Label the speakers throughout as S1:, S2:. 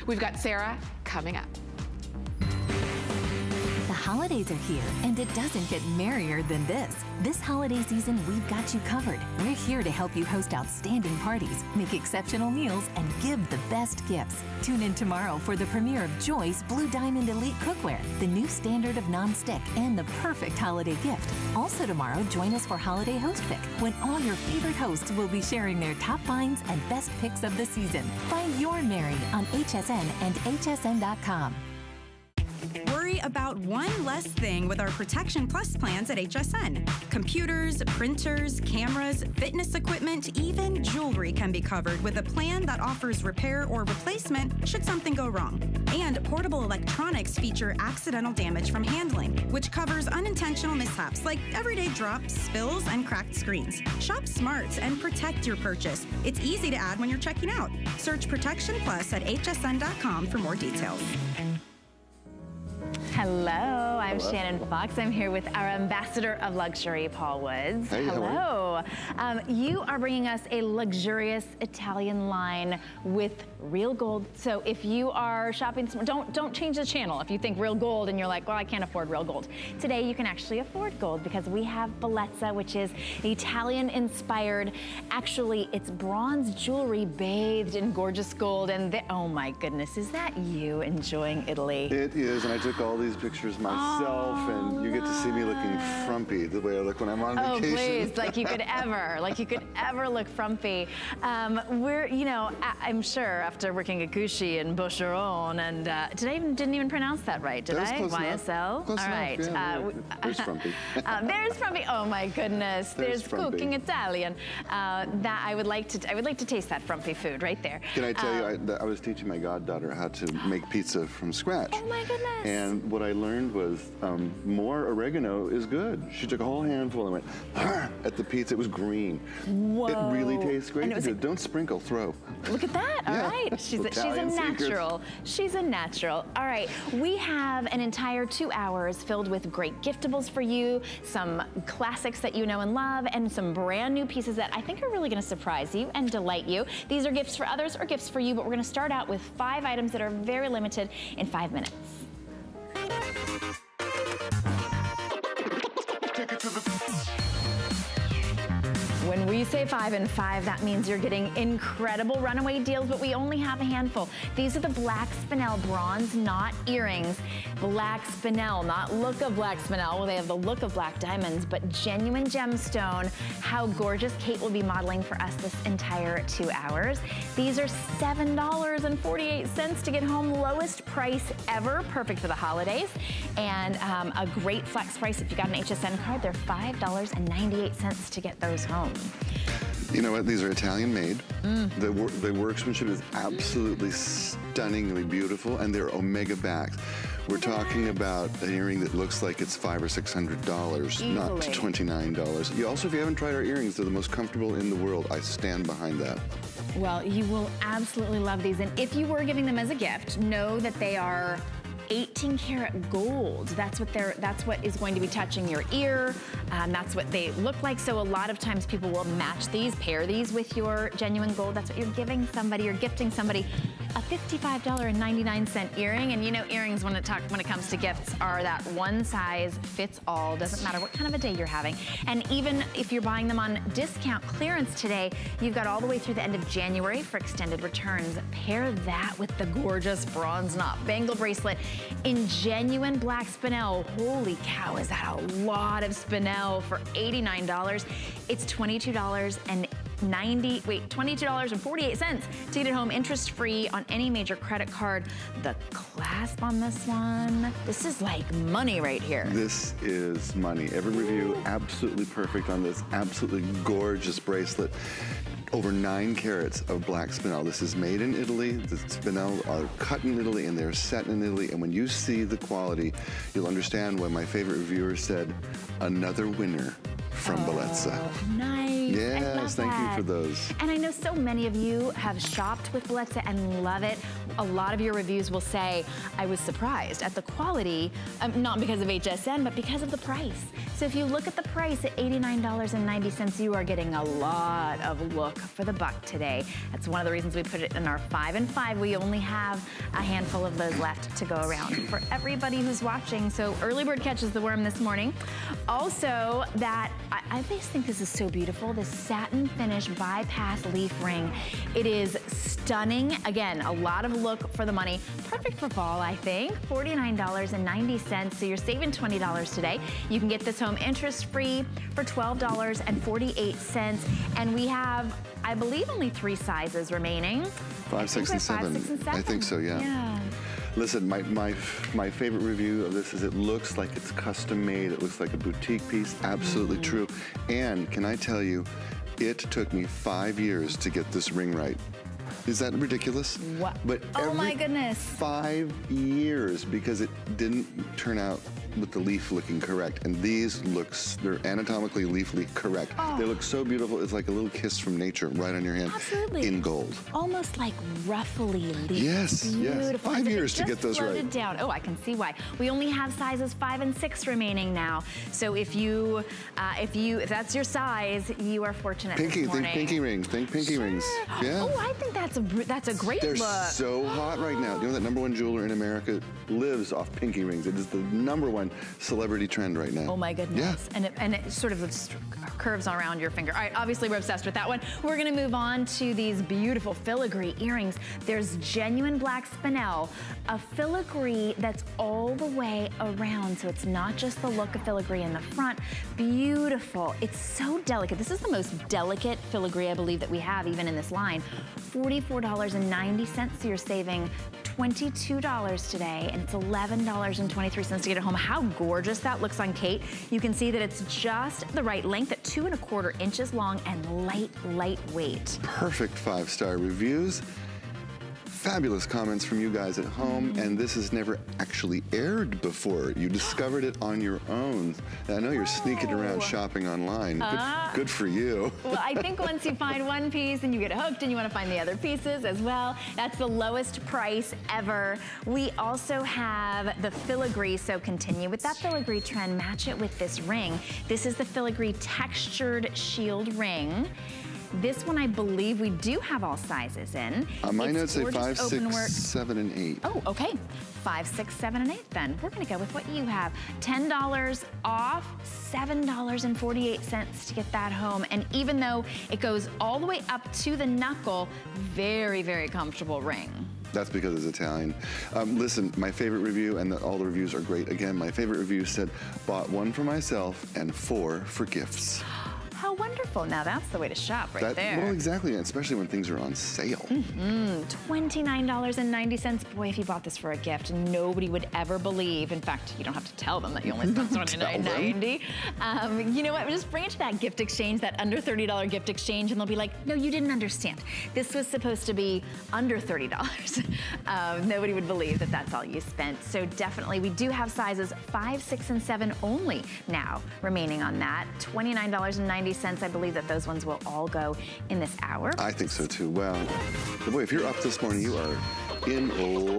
S1: We've got Sarah coming up.
S2: The holidays are here, and it doesn't get merrier than this. This holiday season, we've got you covered. We're here to help you host outstanding parties, make exceptional meals, and give the best gifts. Tune in tomorrow for the premiere of Joy's Blue Diamond Elite Cookware, the new standard of nonstick and the perfect holiday gift. Also tomorrow, join us for Holiday Host Pick, when all your favorite hosts will be sharing their top finds and best picks of the season. Find your Merry on HSN and hsn.com.
S3: Worry about one less thing with our Protection Plus plans at HSN. Computers, printers, cameras, fitness equipment, even jewelry can be covered with a plan that offers repair or replacement should something go wrong. And portable electronics feature accidental damage from handling, which covers unintentional mishaps like everyday drops, spills, and cracked screens. Shop smart and protect your purchase. It's easy to add when you're checking out. Search Protection Plus at hsn.com for more details.
S4: Hello, I'm Shannon Fox. I'm here with our ambassador of luxury, Paul Woods.
S5: Hey,
S4: hello. You are bringing us a luxurious Italian line with real gold. So if you are shopping, don't change the channel. If you think real gold and you're like, well, I can't afford real gold. Today you can actually afford gold because we have Bellezza, which is Italian-inspired. Actually, it's bronze jewelry bathed in gorgeous gold. And oh my goodness, is that you enjoying Italy?
S5: It is, and I took all these pictures myself, and you get to see me looking frumpy the way I look when I'm on vacation.
S4: Oh, please, like you could ever look frumpy. I'm sure after working at Gucci and Boucheron, and today I didn't even pronounce that right, did I? YSL?
S5: Close
S4: all right.
S5: Yeah, there's frumpy.
S4: There's frumpy. Oh my goodness. There's cooking Italian. That I would like to taste that frumpy food right there.
S5: Can I tell you, I was teaching my goddaughter how to make pizza from scratch.
S4: Oh my goodness.
S5: And what I learned was more oregano is good. She took a whole handful and went at the pizza. It was green.
S4: Whoa.
S5: It really tastes great. Don't sprinkle, throw.
S4: Look at that. All right. She's a natural. She's a natural. All right. We have an entire 2 hours filled with great giftables for you, some classics that you know and love, and some brand new pieces that I think are really going to surprise you and delight you. These are gifts for others or gifts for you, but we're going to start out with 5 items that are very limited in 5 minutes. When we say 5 and 5, that means you're getting incredible runaway deals, but we only have a handful. These are the Black Spinel bronze knot earrings. Black Spinel, not look of Black Spinel. Well, they have the look of black diamonds, but genuine gemstone. How gorgeous. Kate will be modeling for us this entire 2 hours. These are $7.48 to get home. Lowest price ever. Perfect for the holidays. And a great flex price. If you got an HSN card, they're $5.98 to get those home.
S5: You know what? These are Italian made. The workmanship is absolutely stunningly beautiful, and they're Omega backs. We're talking about an earring that looks like it's $500 or $600, not $29. You also, if you haven't tried our earrings, they're the most comfortable in the world. I stand behind that.
S4: Well, you will absolutely love these. And if you were giving them as a gift, know that they are 18 karat gold. That's what is going to be touching your ear. That's what they look like. So a lot of times people will match these, pair these with your genuine gold. That's what you're giving somebody. You're gifting somebody a $55.99 earring. And you know, earrings when it comes to gifts are that one size fits all. Doesn't matter what kind of a day you're having. And even if you're buying them on discount clearance today, you've got all the way through the end of January for extended returns. Pair that with the gorgeous bronze knot bangle bracelet in genuine Black Spinel. Holy cow, is that a lot of Spinel for $89? It's $22.48 to get it home interest-free on any major credit card. The clasp on this one, this is like money right here.
S5: This is money. Every review absolutely perfect on this absolutely gorgeous bracelet. Over 9 carats of Black Spinel. This is made in Italy. The Spinel are cut in Italy and they're set in Italy. And when you see the quality, you'll understand why my favorite reviewer said, another winner from Bellezza.
S4: Nice. nice.
S5: Yes, thank you for those.
S4: And I know so many of you have shopped with Bellezza and love it. A lot of your reviews will say, I was surprised at the quality, not because of HSN, but because of the price. So if you look at the price at $89.90, you are getting a lot of look for the buck today. That's one of the reasons we put it in our 5 and 5. We only have a handful of those left to go around for everybody who's watching. So early bird catches the worm this morning. Also, that I just think this is so beautiful. This satin finish bypass leaf ring. It is stunning. Again, a lot of look for the money. Perfect for fall, I think. $49.90. So you're saving $20 today. You can get this home interest-free for $12.48. And we have, I believe, only 3 sizes remaining.
S5: 5, 6, and 7.
S4: 5, 6, and 7.
S5: I think so, yeah. Listen, my favorite review of this is it looks like it's custom made. It looks like a boutique piece. Absolutely true. And can I tell you, it took me 5 years to get this ring right. Is that ridiculous?
S4: What?
S5: But
S4: oh my goodness.
S5: 5 years because it didn't turn out with the leaf looking correct. And these they're anatomically leafly correct. Oh. They look so beautiful. It's like a little kiss from nature right on your hand.
S4: Absolutely.
S5: In gold.
S4: Almost like ruffly leaf.
S5: Yes,
S4: beautiful.
S5: Yes. 5 years to get those right.
S4: Down. Oh, I can see why. We only have sizes 5 and 6 remaining now. So if that's your size, you are fortunate this morning.
S5: Think pinky rings. Think pinky rings. Yeah.
S4: Oh, I think that's a great look.
S5: They're so hot right now. You know that #1 jeweler in America lives off pinky rings. It is the #1 celebrity trend right now.
S4: Oh my goodness. Yeah. And it sort of curves around your finger. All right, obviously we're obsessed with that one. We're gonna move on to these beautiful filigree earrings. There's genuine black spinel, a filigree that's all the way around. So it's not just the look of filigree in the front. Beautiful. It's so delicate. This is the most delicate filigree I believe that we have even in this line. $44.90, so you're saving $22 today, and it's $11.23 to get it home. How gorgeous that looks on Kate. You can see that it's just the right length at 2 1/4 inches long and lightweight.
S5: Perfect 5-star reviews. Fabulous comments from you guys at home, and this has never actually aired before. You discovered it on your own. I know you're sneaking around shopping online. Good for you.
S4: Well, I think once you find one piece and you get hooked and you want to find the other pieces as well, that's the lowest price ever. We also have the filigree, so continue with that filigree trend, match it with this ring. This is the filigree textured shield ring. This one, I believe we do have all sizes in.
S5: My notes say 5, 6, 7, and 8.
S4: Oh, okay. 5, 6, 7, and 8 then. We're gonna go with what you have. $10 off, $7.48 to get that home. And even though it goes all the way up to the knuckle, very, very comfortable ring.
S5: That's because it's Italian. Listen, my favorite review, and all the reviews are great. Again, my favorite review said, bought 1 for myself and 4 for gifts.
S4: How wonderful. Now that's the way to shop right there.
S5: Well, exactly, especially when things are on sale.
S4: $29.90. Boy, if you bought this for a gift, nobody would ever believe. In fact, you don't have to tell them that you only spent $29.90. You know what? Just bring it to that gift exchange, that under $30 gift exchange, and they'll be like, no, you didn't understand. This was supposed to be under $30. Nobody would believe that that's all you spent. So definitely, we do have sizes 5, 6, and 7 only now remaining on that. $29.90. I believe that those ones will all go in this hour.
S5: I think so too. Well, boy, if you're up this morning, you are in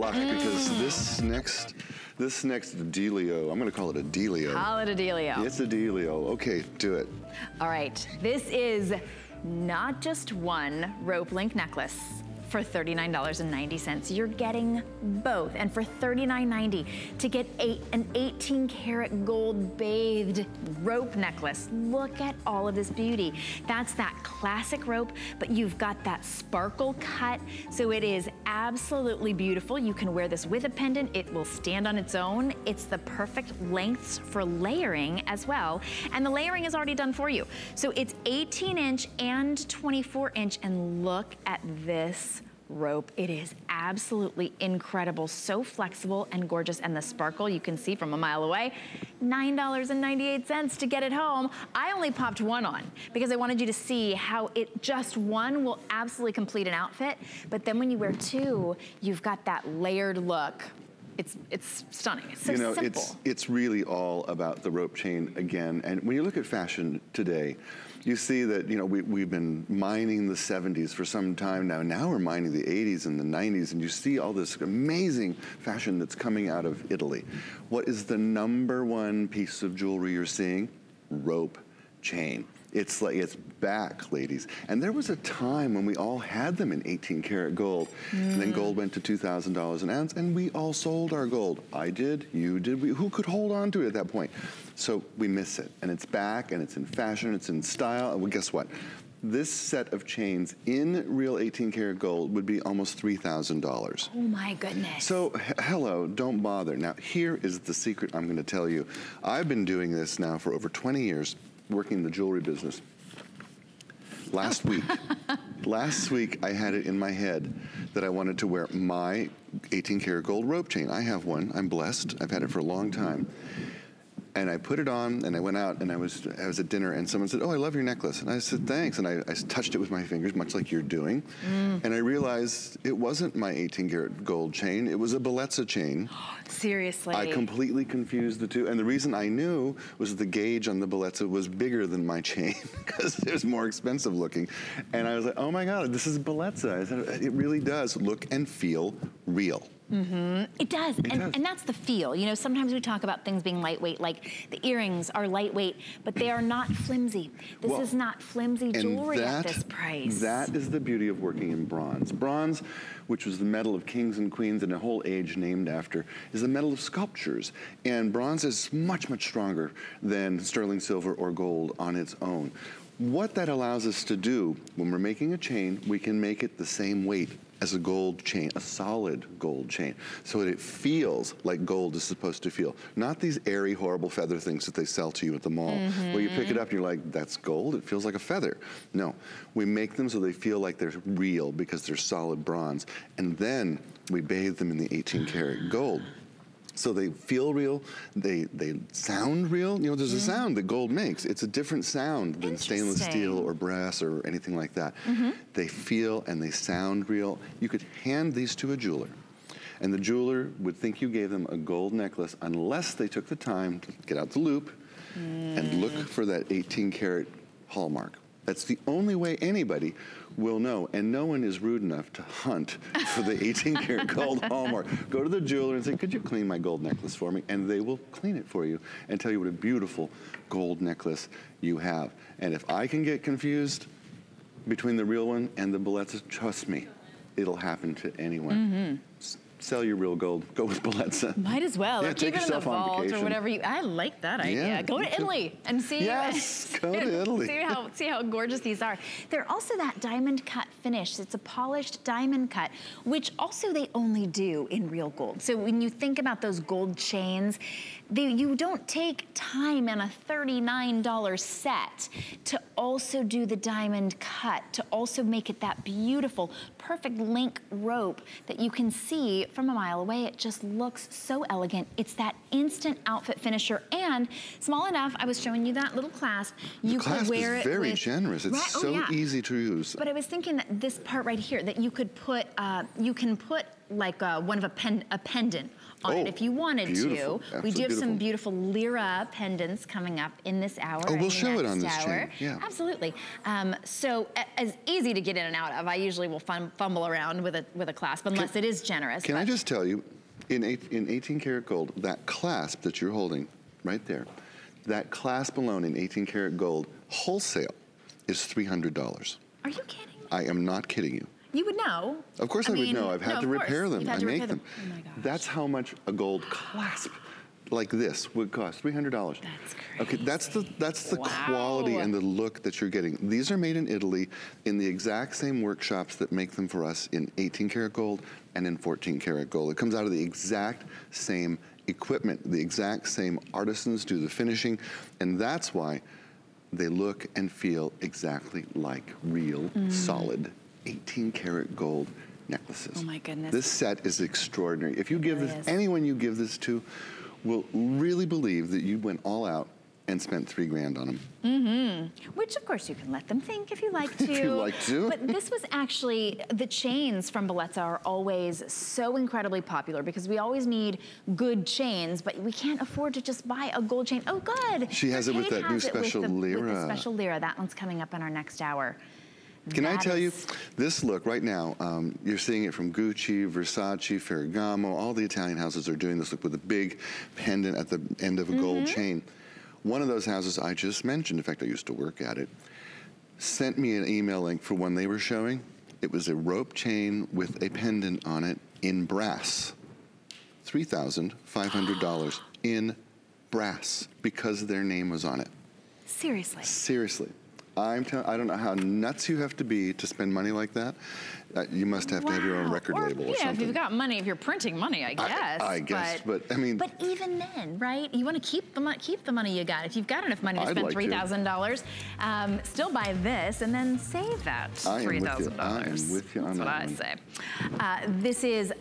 S5: luck because this next dealio, I'm going to call it a dealio.
S4: Call it a dealio.
S5: It's a dealio. Okay, do it.
S4: All right, this is not just one rope link necklace. For $39.90. You're getting both. And for $39.90 to get an 18 karat gold bathed rope necklace. Look at all of this beauty. That's that classic rope, but you've got that sparkle cut. So it is absolutely beautiful. You can wear this with a pendant. It will stand on its own. It's the perfect lengths for layering as well. And the layering is already done for you. So it's 18-inch and 24-inch, and look at this rope. It is absolutely incredible, so flexible and gorgeous, and the sparkle you can see from a mile away. $9.98 to get it home. I only popped 1 on because I wanted you to see how just 1 will absolutely complete an outfit, but then when you wear 2, you've got that layered look. It's stunning. It's so simple.
S5: It's really all about the rope chain again. And when you look at fashion today, you see that, you know, we've been mining the 70s for some time now. Now we're mining the 80s and the 90s, and you see all this amazing fashion that's coming out of Italy. What is the #1 piece of jewelry you're seeing? Rope chain. It's like, it's back, ladies. And there was a time when we all had them in 18 karat gold. And then gold went to $2,000 an ounce, and we all sold our gold. I did, you did, who could hold on to it at that point? So we miss it, and it's back, and it's in fashion, it's in style, and well, guess what? This set of chains in real 18 karat gold would be almost $3,000.
S4: Oh my goodness.
S5: So, hello, don't bother. Now, here is the secret I'm gonna tell you. I've been doing this now for over 20 years, working in the jewelry business. Last week I had it in my head that I wanted to wear my 18 karat gold rope chain. I have one, I'm blessed, I've had it for a long time. And I put it on, and I went out, and I was at dinner, and someone said, "Oh, I love your necklace." And I said, "Thanks." And I touched it with my fingers, much like you're doing. And I realized it wasn't my 18 karat gold chain, it was a Bellezza chain.
S4: Seriously.
S5: I completely confused the two. And the reason I knew was the gauge on the Bellezza was bigger than my chain, because it was more expensive looking. And I was like, oh my God, this is Bellezza. I said, it really does look and feel real.
S4: It does, and that's the feel. You know, sometimes we talk about things being lightweight, like the earrings are lightweight, but they are not flimsy. This is not flimsy jewelry at this price.
S5: That is the beauty of working in bronze. Bronze, which was the metal of kings and queens and a whole age named after, is the metal of sculptures. And bronze is much, much stronger than sterling silver or gold on its own. What that allows us to do, when we're making a chain, we can make it the same weight as a gold chain, a solid gold chain, so that it feels like gold is supposed to feel. Not these airy, horrible feather things that they sell to you at the mall, where you pick it up and you're like, that's gold, it feels like a feather. No, we make them so they feel like they're real because they're solid bronze, and then we bathe them in the 18 karat gold. So they feel real, they sound real. You know, there's a sound that gold makes. It's a different sound than stainless steel or brass or anything like that. They feel and they sound real. You could hand these to a jeweler, and the jeweler would think you gave them a gold necklace unless they took the time to get out the loop and look for that 18 karat hallmark. That's the only way anybody will know, and no one is rude enough to hunt for the 18 karat gold hallmark. Go to the jeweler and say, could you clean my gold necklace for me? And they will clean it for you and tell you what a beautiful gold necklace you have. And if I can get confused between the real one and the Bellezza, trust me, it'll happen to anyone. Sell your real gold. Go with Bellezza.
S4: Might as well.
S5: Yeah,
S4: or keep it in the vault or whatever you. I like that idea.
S5: Yeah,
S4: go to Italy and see.
S5: Yes, go to Italy.
S4: see how gorgeous these are. They're also that diamond cut finish. It's a polished diamond cut, which also they only do in real gold. So when you think about those gold chains, you don't take time in a $39 set to also do the diamond cut, to also make it that beautiful, perfect link rope that you can see from a mile away. It just looks so elegant. It's that instant outfit finisher, and small enough. I was showing you that little clasp. You could wear it.
S5: The clasp is very generous. It's so easy to use.
S4: But I was thinking that this part right here, that you could put, you can put like one of a pendant on it if you wanted to. We do have some beautiful Lyra pendants coming up in this hour.
S5: Oh, we'll show it on this chain.
S4: Yeah. Absolutely. So as easy to get in and out of. I usually will fumble around with a clasp unless it is generous.
S5: Can I just tell you, in 18 karat gold, that clasp that you're holding right there, that clasp alone in 18 karat gold, wholesale, is $300.
S4: Are you kidding?
S5: I am not kidding you.
S4: You would know.
S5: Of course I would know. I've had to repair them. I make them.
S4: Oh my gosh.
S5: That's how much a gold clasp like this would cost, $300.
S4: That's crazy.
S5: Okay, that's the quality and the look that you're getting. These are made in Italy in the exact same workshops that make them for us in 18 karat gold and in 14 karat gold. It comes out of the exact same equipment. The exact same artisans do the finishing, and that's why they look and feel exactly like real, solid 18 karat gold necklaces.
S4: Oh my goodness.
S5: This set is extraordinary. If you give this, anyone you give this to will really believe that you went all out and spent $3 grand on them.
S4: Which of course you can let them think if you like to.
S5: If you like to.
S4: But this was actually, the chains from Bellezza are always so incredibly popular because we always need good chains, but we can't afford to just buy a gold chain. Oh, good.
S5: She has it with that new special lira.
S4: With the special lira. That one's coming up in our next hour.
S5: Can I tell you, this look right now, you're seeing it from Gucci, Versace, Ferragamo, all the Italian houses are doing this look with a big pendant at the end of a gold chain. One of those houses I just mentioned, in fact, I used to work at it, sent me an email link for one they were showing. It was a rope chain with a pendant on it in brass. $3,500 in brass because their name was on it.
S4: Seriously?
S5: Seriously. I don't know how nuts you have to be to spend money like that. You must have to have your own record label or something.
S4: If you've got money, if you're printing money, I guess.
S5: I guess, but I mean.
S4: But even then, right? You want to keep the money you got. If you've got enough money to spend $3,000, still buy this and then save that $3,000.
S5: I am with you on that.
S4: That's what I say. This is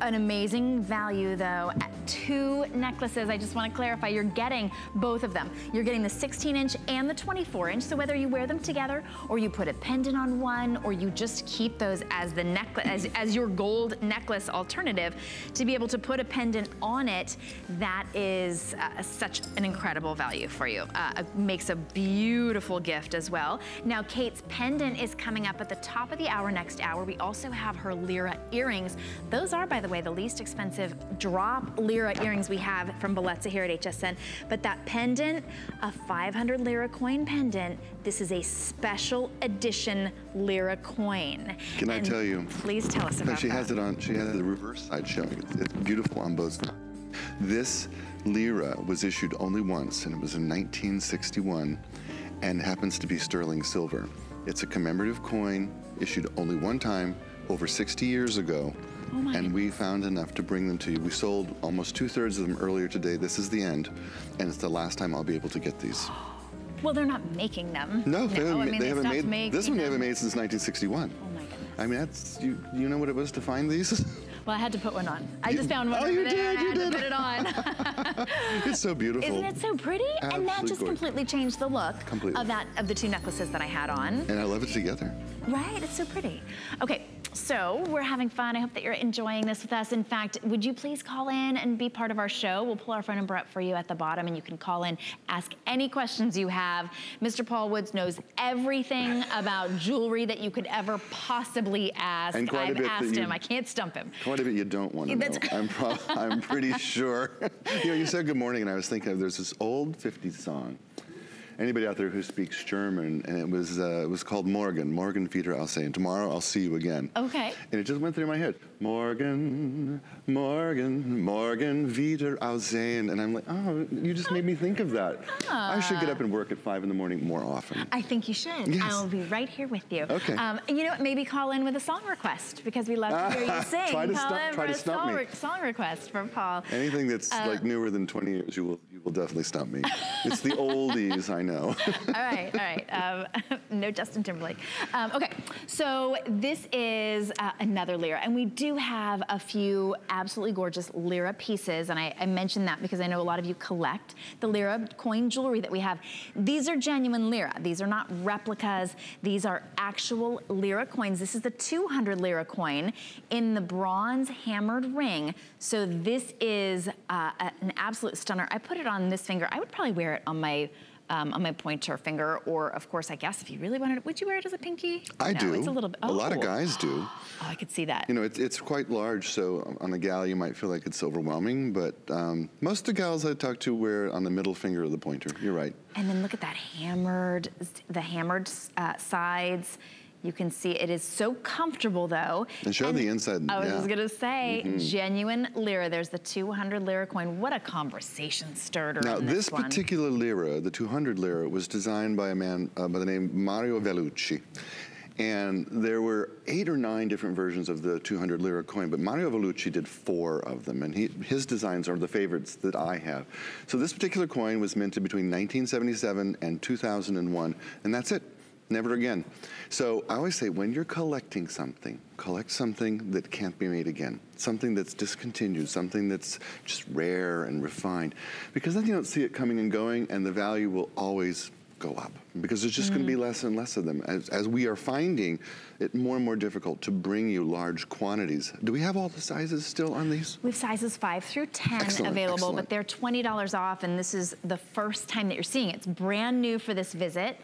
S4: an amazing value, though. At 2 necklaces, I just want to clarify, you're getting both of them. You're getting the 16-inch and the 24-inch. So whether you wear them together, or you put a pendant on one, or you just keep those as the necklace, as your gold necklace alternative, to be able to put a pendant on it, that is such an incredible value for you. It makes a beautiful gift as well. Now, Kate's pendant is coming up at the top of the hour next hour. We also have her lira earrings. Those are, by the way, the least expensive drop lira earrings we have from Bellezza here at HSN. But that pendant, a 500 lira coin pendant, this is a special edition lira coin.
S5: Can I tell you?
S4: Please tell us about that.
S5: She has the reverse side showing. It's beautiful on both sides. This lira was issued only once, and it was in 1961, and happens to be sterling silver. It's a commemorative coin issued only one time, over 60 years ago. And we found enough to bring them to you. We sold almost 2/3 of them earlier today. This is the end, and it's the last time I'll be able to get these.
S4: Well, they're not making them.
S5: No, they haven't made this one. They haven't made since 1961.
S4: Oh my goodness.
S5: I mean, that's you know what it was to find these.
S4: Well, I had to put one on. I just found one over there. I had to put it on.
S5: It's so beautiful.
S4: Isn't it so pretty?
S5: Absolutely
S4: and that just completely changed the look of the 2 necklaces that I had on.
S5: And I love it together.
S4: Right, it's so pretty. Okay, so we're having fun. I hope that you're enjoying this with us. In fact, would you please call in and be part of our show? We'll pull our phone number up for you at the bottom, and you can call in, ask any questions you have. Mr. Paul Woods knows everything about jewelry that you could ever possibly ask.
S5: And
S4: I've asked him. I can't stump him.
S5: Quite a bit you don't want to know. I'm pretty sure. You know, you said good morning, and I was thinking there's this old 50s song. Anybody out there who speaks German, and it was called Morgen wieder aussehen. Tomorrow I'll see you again.
S4: Okay.
S5: And it just went through my head. Morgen wieder aussehen. And I'm like, oh, you just made me think of that. I should get up and work at 5 in the morning more often.
S4: I think you should.
S5: Yes.
S4: I will be right here with you.
S5: Okay.
S4: You know what? Maybe call in with a song request, because we love to hear you sing.
S5: Try to stump me.
S4: Song request from Paul.
S5: Anything that's like newer than 20 years, you will definitely stump me. It's the oldies, I know.
S4: All right. No Justin Timberlake. Okay, so this is another lira, and we do have a few absolutely gorgeous lira pieces, and I mentioned that because I know a lot of you collect the lira coin jewelry that we have. These are genuine lira. These are not replicas. These are actual lira coins. This is the 200 lira coin in the bronze hammered ring. So this is an absolute stunner. I put it on this finger. I would probably wear it on my pointer finger, or of course, I guess if you really wanted it, would you wear it as a pinky?
S5: I do.
S4: It's a little bit.
S5: A lot of guys do.
S4: Oh, I could see that.
S5: You know, it's quite large, so on a gal you might feel like it's overwhelming, but most of the gals I talk to wear it on the middle finger of the pointer. You're right. And
S4: then look at that hammered sides. You can see it is so comfortable, though.
S5: And show the inside.
S4: I was just gonna say, genuine lira. There's the 200 lira coin. What a conversation starter.
S5: Now, this particular lira, the 200 lira, was designed by a man by the name Mario Vellucci. And there were 8 or 9 different versions of the 200 lira coin, but Mario Vellucci did 4 of them, and his designs are the favorites that I have. So this particular coin was minted between 1977 and 2001, and that's it. never again. So I always say, when you're collecting something, collect something that can't be made again. Something that's discontinued, something that's just rare and refined. Because then you don't see it coming and going, and the value will always go up. Because there's just gonna be less and less of them. As we are finding it more and more difficult to bring you large quantities. Do we have all the sizes still on these?
S4: We have sizes 5 through 10 available, but they're $20 off, and this is the first time that you're seeing it. It's brand new for this visit.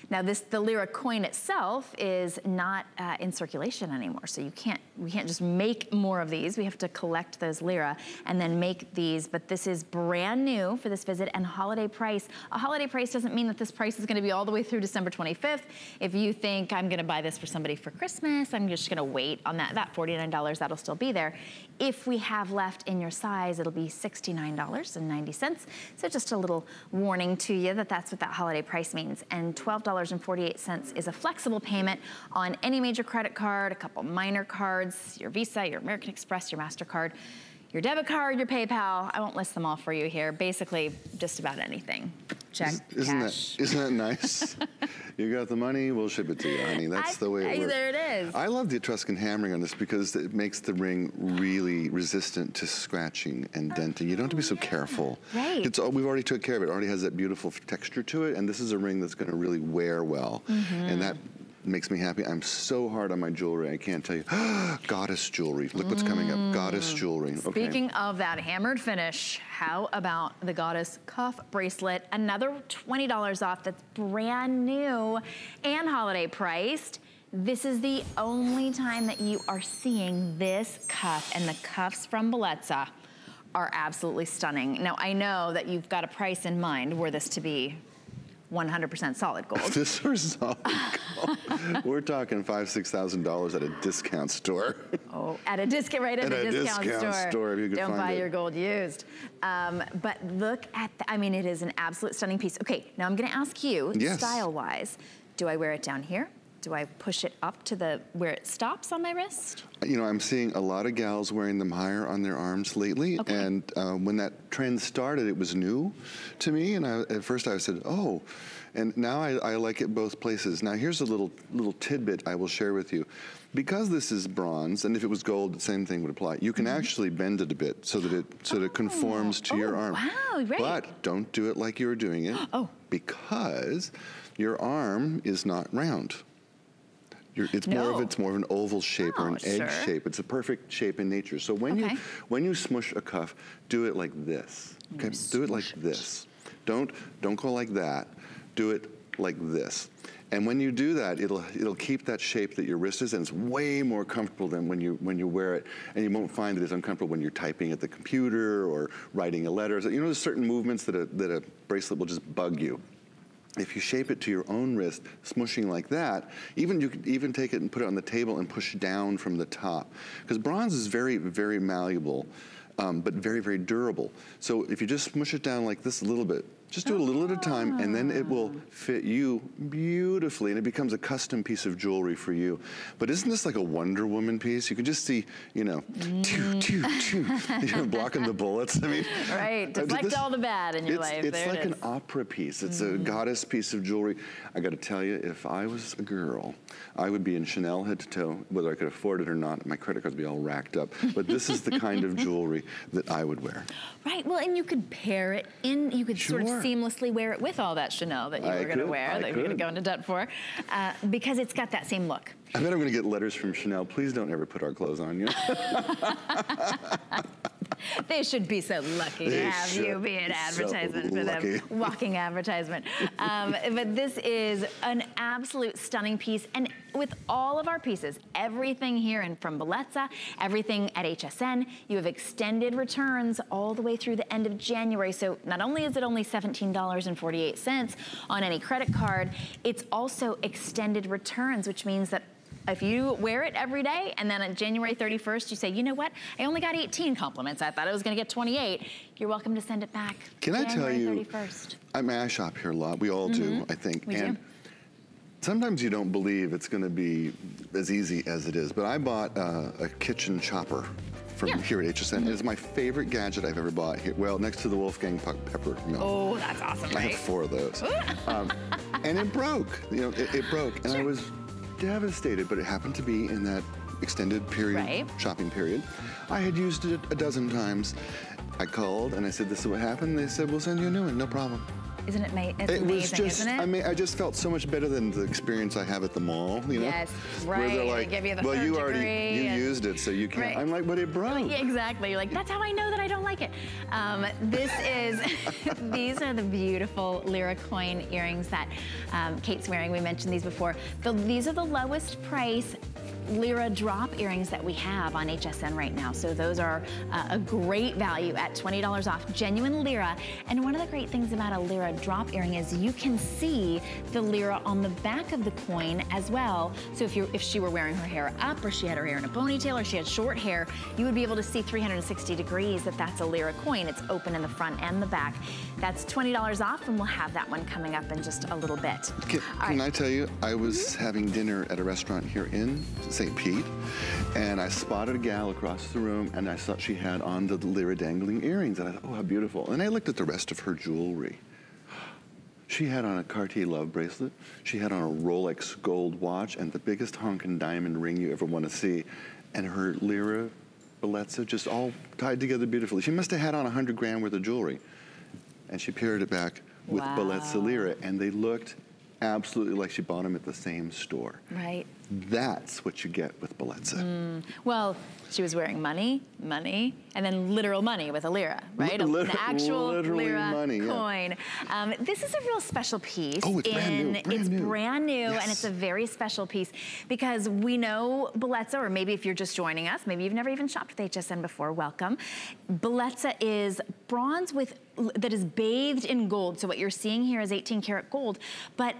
S4: Now the lira coin itself is not in circulation anymore, so we can't just make more of these. We have to collect those lira and then make these, but this is brand new for this visit and holiday price. A holiday price doesn't mean that this price is gonna be all the way through December 25th. If you think I'm gonna buy this for somebody for Christmas, I'm just gonna wait on that $49, that'll still be there. If we have left in your size, it'll be $69.90. So just a little warning to you that that's what that holiday price means. And $12.48 is a flexible payment on any major credit card, a couple minor cards, your Visa, your American Express, your MasterCard, your debit card, your PayPal. I won't list them all for you here. Basically, just about anything. Check, cash.
S5: Isn't that nice? You got the money, we'll ship it to you, honey. That's the way it works. There it is. I love the Etruscan hammering on this because it makes the ring really resistant to scratching and denting. You don't have to be so careful.
S4: Right.
S5: We've already took care of it. It already has that beautiful texture to it, and this is a ring that's gonna really wear well. And that makes me happy. I'm so hard on my jewelry, I can't tell you. Goddess jewelry, look what's coming up, goddess jewelry. Okay.
S4: Speaking of that hammered finish, how about the goddess cuff bracelet? Another $20 off that's brand new and holiday priced. This is the only time that you are seeing this cuff, and the cuffs from Bellezza are absolutely stunning. Now, I know that you've got a price in mind were this to be 100% solid gold.
S5: This is solid gold. We're talking $5,000, $6,000 at a discount store.
S4: Oh, at a discount, right? At a discount store.
S5: If you could
S4: Don't
S5: find
S4: buy
S5: it.
S4: your gold used. But look at I mean, it is an absolute stunning piece. Okay, now I'm gonna ask you, style-wise, do I wear it down here? Do I push it up to where it stops on my wrist?
S5: You know, I'm seeing a lot of gals wearing them higher on their arms lately.
S4: Okay.
S5: And when that trend started, it was new to me. And at first I said, oh. And now I like it both places. Now here's a little tidbit I will share with you. Because this is bronze, and if it was gold, the same thing would apply. You can actually bend it a bit so that it conforms to your arm.
S4: Wow, right.
S5: But don't do it like you were doing it. Because your arm is not round. It's more of an oval shape or an egg shape. It's a perfect shape in nature. So when you smush a cuff, do it like this. Okay, do it like this. Don't go like that. Do it like this. And when you do that, it'll keep that shape that your wrist is, and it's way more comfortable than when you wear it. And you won't find that it's uncomfortable when you're typing at the computer or writing a letter. You know, there's certain movements that a bracelet will just bug you. If you shape it to your own wrist, smushing like that, you could even take it and put it on the table and push down from the top. Because bronze is very, very malleable, but very, very durable. So if you just smush it down like this a little bit, just do it a little at a time, and then it will fit you beautifully, and it becomes a custom piece of jewelry for you. But isn't this like a Wonder Woman piece? You can just see, you know, blocking the bullets. I mean,
S4: right, deflect all the bad in your life.
S5: It's like an opera piece. It's a goddess piece of jewelry. I got to tell you, if I was a girl, I would be in Chanel head to toe, whether I could afford it or not. My credit cards would be all racked up. But this is the kind of jewelry that I would wear.
S4: Right. Well, and you could pair it in. You could sort of seamlessly wear it with all that Chanel that you were going to wear, that you're going to go into debt for, because it's got that same look.
S5: I bet I'm going to get letters from Chanel. Please don't ever put our clothes on you.
S4: They should be so lucky to have you be an advertisement for them. Walking advertisement. But this is an absolute stunning piece. And with all of our pieces, everything here and from Bellezza, everything at HSN, you have extended returns all the way through the end of January. So not only is it only $17.48 on any credit card, it's also extended returns, which means that if you wear it every day and then on January 31st you say, you know what, I only got 18 compliments, I thought I was gonna get 28, you're welcome to send it back.
S5: Can I tell you,
S4: 31st.
S5: I shop here a lot, we all do, I think.
S4: We do.
S5: Sometimes you don't believe it's gonna be as easy as it is, but I bought a kitchen chopper from here at HSN. It is my favorite gadget I've ever bought here. Well, next to the Wolfgang Puck Pepper Mill.
S4: Oh, that's awesome, right?
S5: I have 4 of those. And it broke, you know, it broke. And I was devastated, but it happened to be in that extended period, shopping period. I had used it a dozen times. I called and I said, this is what happened. They said, we'll send you a new one, no problem.
S4: Isn't it amazing, isn't it?
S5: I mean, I just felt so much better than the experience I have at the mall, you know?
S4: Yes, right.
S5: Where they're like,
S4: they give you the
S5: well, you
S4: already
S5: used it, so you can't.
S4: Right.
S5: I'm like, but it broke.
S4: Yeah, exactly. You're like, that's how I know that I don't like it. These are the beautiful Lira coin earrings that Kate's wearing. We mentioned these before. These are the lowest price Lira drop earrings that we have on HSN right now. So those are a great value at $20 off, genuine Lira. And one of the great things about a Lira drop earring is you can see the Lira on the back of the coin as well. So if she were wearing her hair up, or she had her hair in a ponytail, or she had short hair, you would be able to see 360 degrees that that's a Lira coin. It's open in the front and the back. That's $20 off, and we'll have that one coming up in just a little bit.
S5: Can I tell you, I was having dinner at a restaurant here in St. Pete, and I spotted a gal across the room, and I saw she had on the Lira dangling earrings, and I thought, oh, how beautiful. And I looked at the rest of her jewelry. She had on a Cartier love bracelet, she had on a Rolex gold watch, and the biggest honkin' diamond ring you ever want to see, and her Lira Bellezza just all tied together beautifully. She must have had on 100 grand worth of jewelry. And she paired it back with Bellezza Lira, and they looked absolutely like she bought them at the same store.
S4: Right.
S5: That's what you get with Bellezza.
S4: Well, she was wearing money, and then literal money with a Lira, right? An actual Lira
S5: money,
S4: coin. Yeah. This is a real special piece.
S5: Oh, it's brand new.
S4: It's brand new,
S5: yes.
S4: And it's a very special piece because we know Bellezza, or maybe if you're just joining us, maybe you've never even shopped with HSN before, welcome. Bellezza is bronze that is bathed in gold. So what you're seeing here is 18 karat gold, but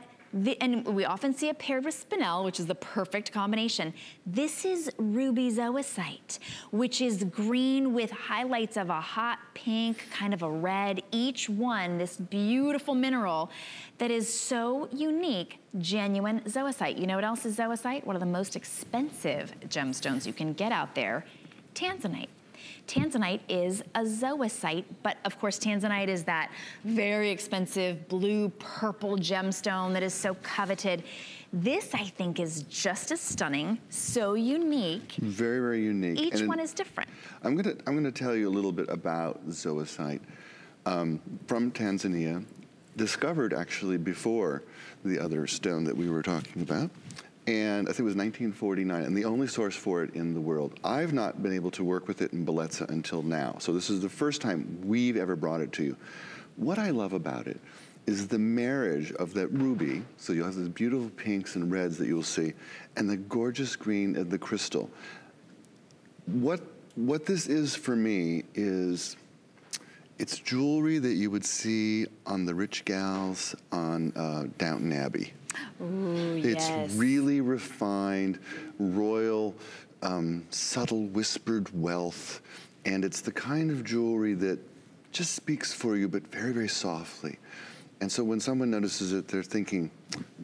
S4: and we often see it paired with spinel, which is the perfect combination. This is ruby zoisite, which is green with highlights of a hot pink, kind of a red. Each one, this beautiful mineral that is so unique, genuine zoisite. You know what else is zoisite? One of the most expensive gemstones you can get out there, tanzanite. Tanzanite is a zoisite, but of course tanzanite is that very expensive blue purple gemstone that is so coveted. This, I think, is just as stunning, so unique.
S5: Very, very unique.
S4: Each one is different.
S5: I'm gonna tell you a little bit about zoisite from Tanzania, discovered actually before the other stone that we were talking about. And I think it was 1949, and the only source for it in the world. I've not been able to work with it in Bellezza until now. So this is the first time we've ever brought it to you. What I love about it is the marriage of that ruby, so you'll have those beautiful pinks and reds that you'll see, and the gorgeous green of the crystal. What this is for me is, it's jewelry that you would see on the rich gals on Downton Abbey.
S4: Ooh,
S5: it's
S4: yes.
S5: really refined, royal, subtle whispered wealth, and it's the kind of jewelry that just speaks for you, but very, very softly. And so when someone notices it, they're thinking,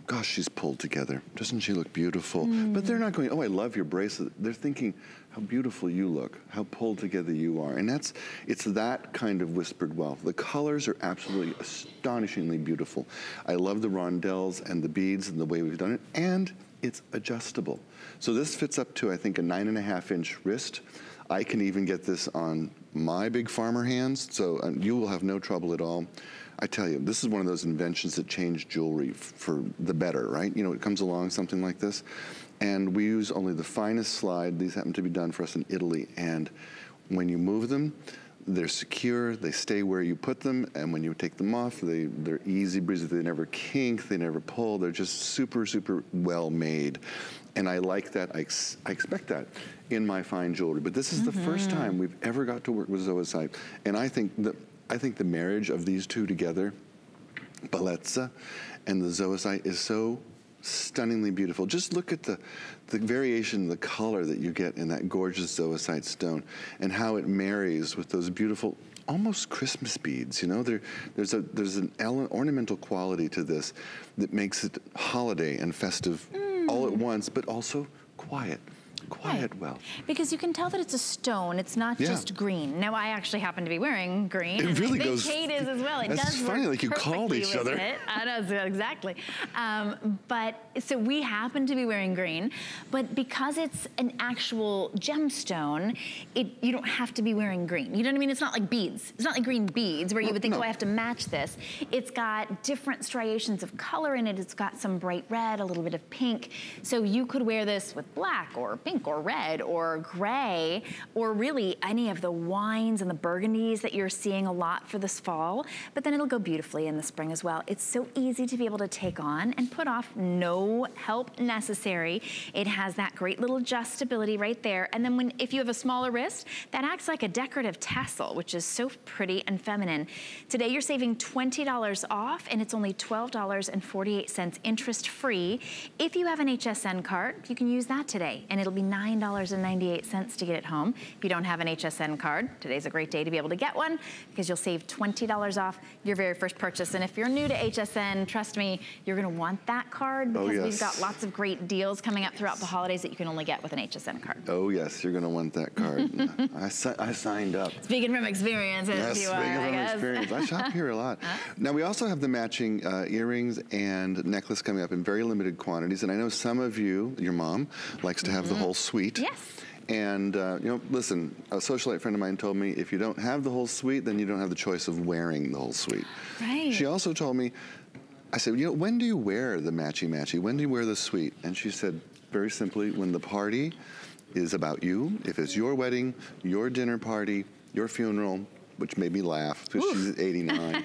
S5: gosh, she's pulled together. Doesn't she look beautiful? But they're not going, oh, I love your bracelet. They're thinking, how beautiful you look, how pulled together you are. And it's that kind of whispered wealth. The colors are absolutely astonishingly beautiful. I love the rondelles and the beads and the way we've done it, and it's adjustable. So this fits up to, I think, a 9.5-inch wrist. I can even get this on my big farmer hands, so you will have no trouble at all. I tell you, this is one of those inventions that changed jewelry for the better, right? You know, it comes along, something like this, and we use only the finest slide. These happen to be done for us in Italy, and when you move them, they're secure, they stay where you put them, and when you take them off, they're easy breezy, they never kink, they never pull, they're just super, super well made. And I like that, I expect that in my fine jewelry. But this is the first time we've ever got to work with zoisite, and I think the marriage of these two together, Bellezza and the zoisite, is so stunningly beautiful. Just look at the variation, the color that you get in that gorgeous zoisite stone, and how it marries with those beautiful, almost Christmas beads. You know, there's an ornamental quality to this that makes it holiday and festive all at once, but also quiet Quiet wealth.
S4: Because you can tell that it's a stone. It's not just green. Now, I actually happen to be wearing green.
S5: It really goes.
S4: Kate is as well. It does
S5: funny,
S4: work
S5: like you called each other.
S4: It. I know, exactly. But so we happen to be wearing green, but because it's an actual gemstone, you don't have to be wearing green. You know what I mean? It's not like beads. It's not like green beads where you would think, oh, I have to match this. It's got different striations of color in it. It's got some bright red, a little bit of pink. So you could wear this with black or pink or red or gray, or really any of the wines and the burgundies that you're seeing a lot for this fall, but then it'll go beautifully in the spring as well. It's so easy to be able to take on and put off, no help necessary. It has that great little adjustability right there. And then if you have a smaller wrist, that acts like a decorative tassel, which is so pretty and feminine. Today you're saving $20 off, and it's only $12.48 interest free. If you have an HSN card, you can use that today, and it'll be $9.98 to get it home. If you don't have an HSN card, today's a great day to be able to get one, because you'll save $20 off your very first purchase. And if you're new to HSN, trust me, you're gonna want that card, because we've got lots of great deals coming up throughout the holidays that you can only get with an HSN card.
S5: Oh yes, you're gonna want that card. I signed up.
S4: Speaking from experience,
S5: yes,
S4: if you are,
S5: speaking from experience. I shop here a lot. Now we also have the matching earrings and necklace coming up in very limited quantities, and I know some of you, your mom, likes to have the whole suite.
S4: Yes.
S5: And, you know, listen, a socialite friend of mine told me, if you don't have the whole suite, then you don't have the choice of wearing the whole suite.
S4: Right.
S5: She also told me, I said, you know, when do you wear the matchy-matchy? When do you wear the suite? And she said, very simply, when the party is about you. If it's your wedding, your dinner party, your funeral, which made me laugh, because she's 89.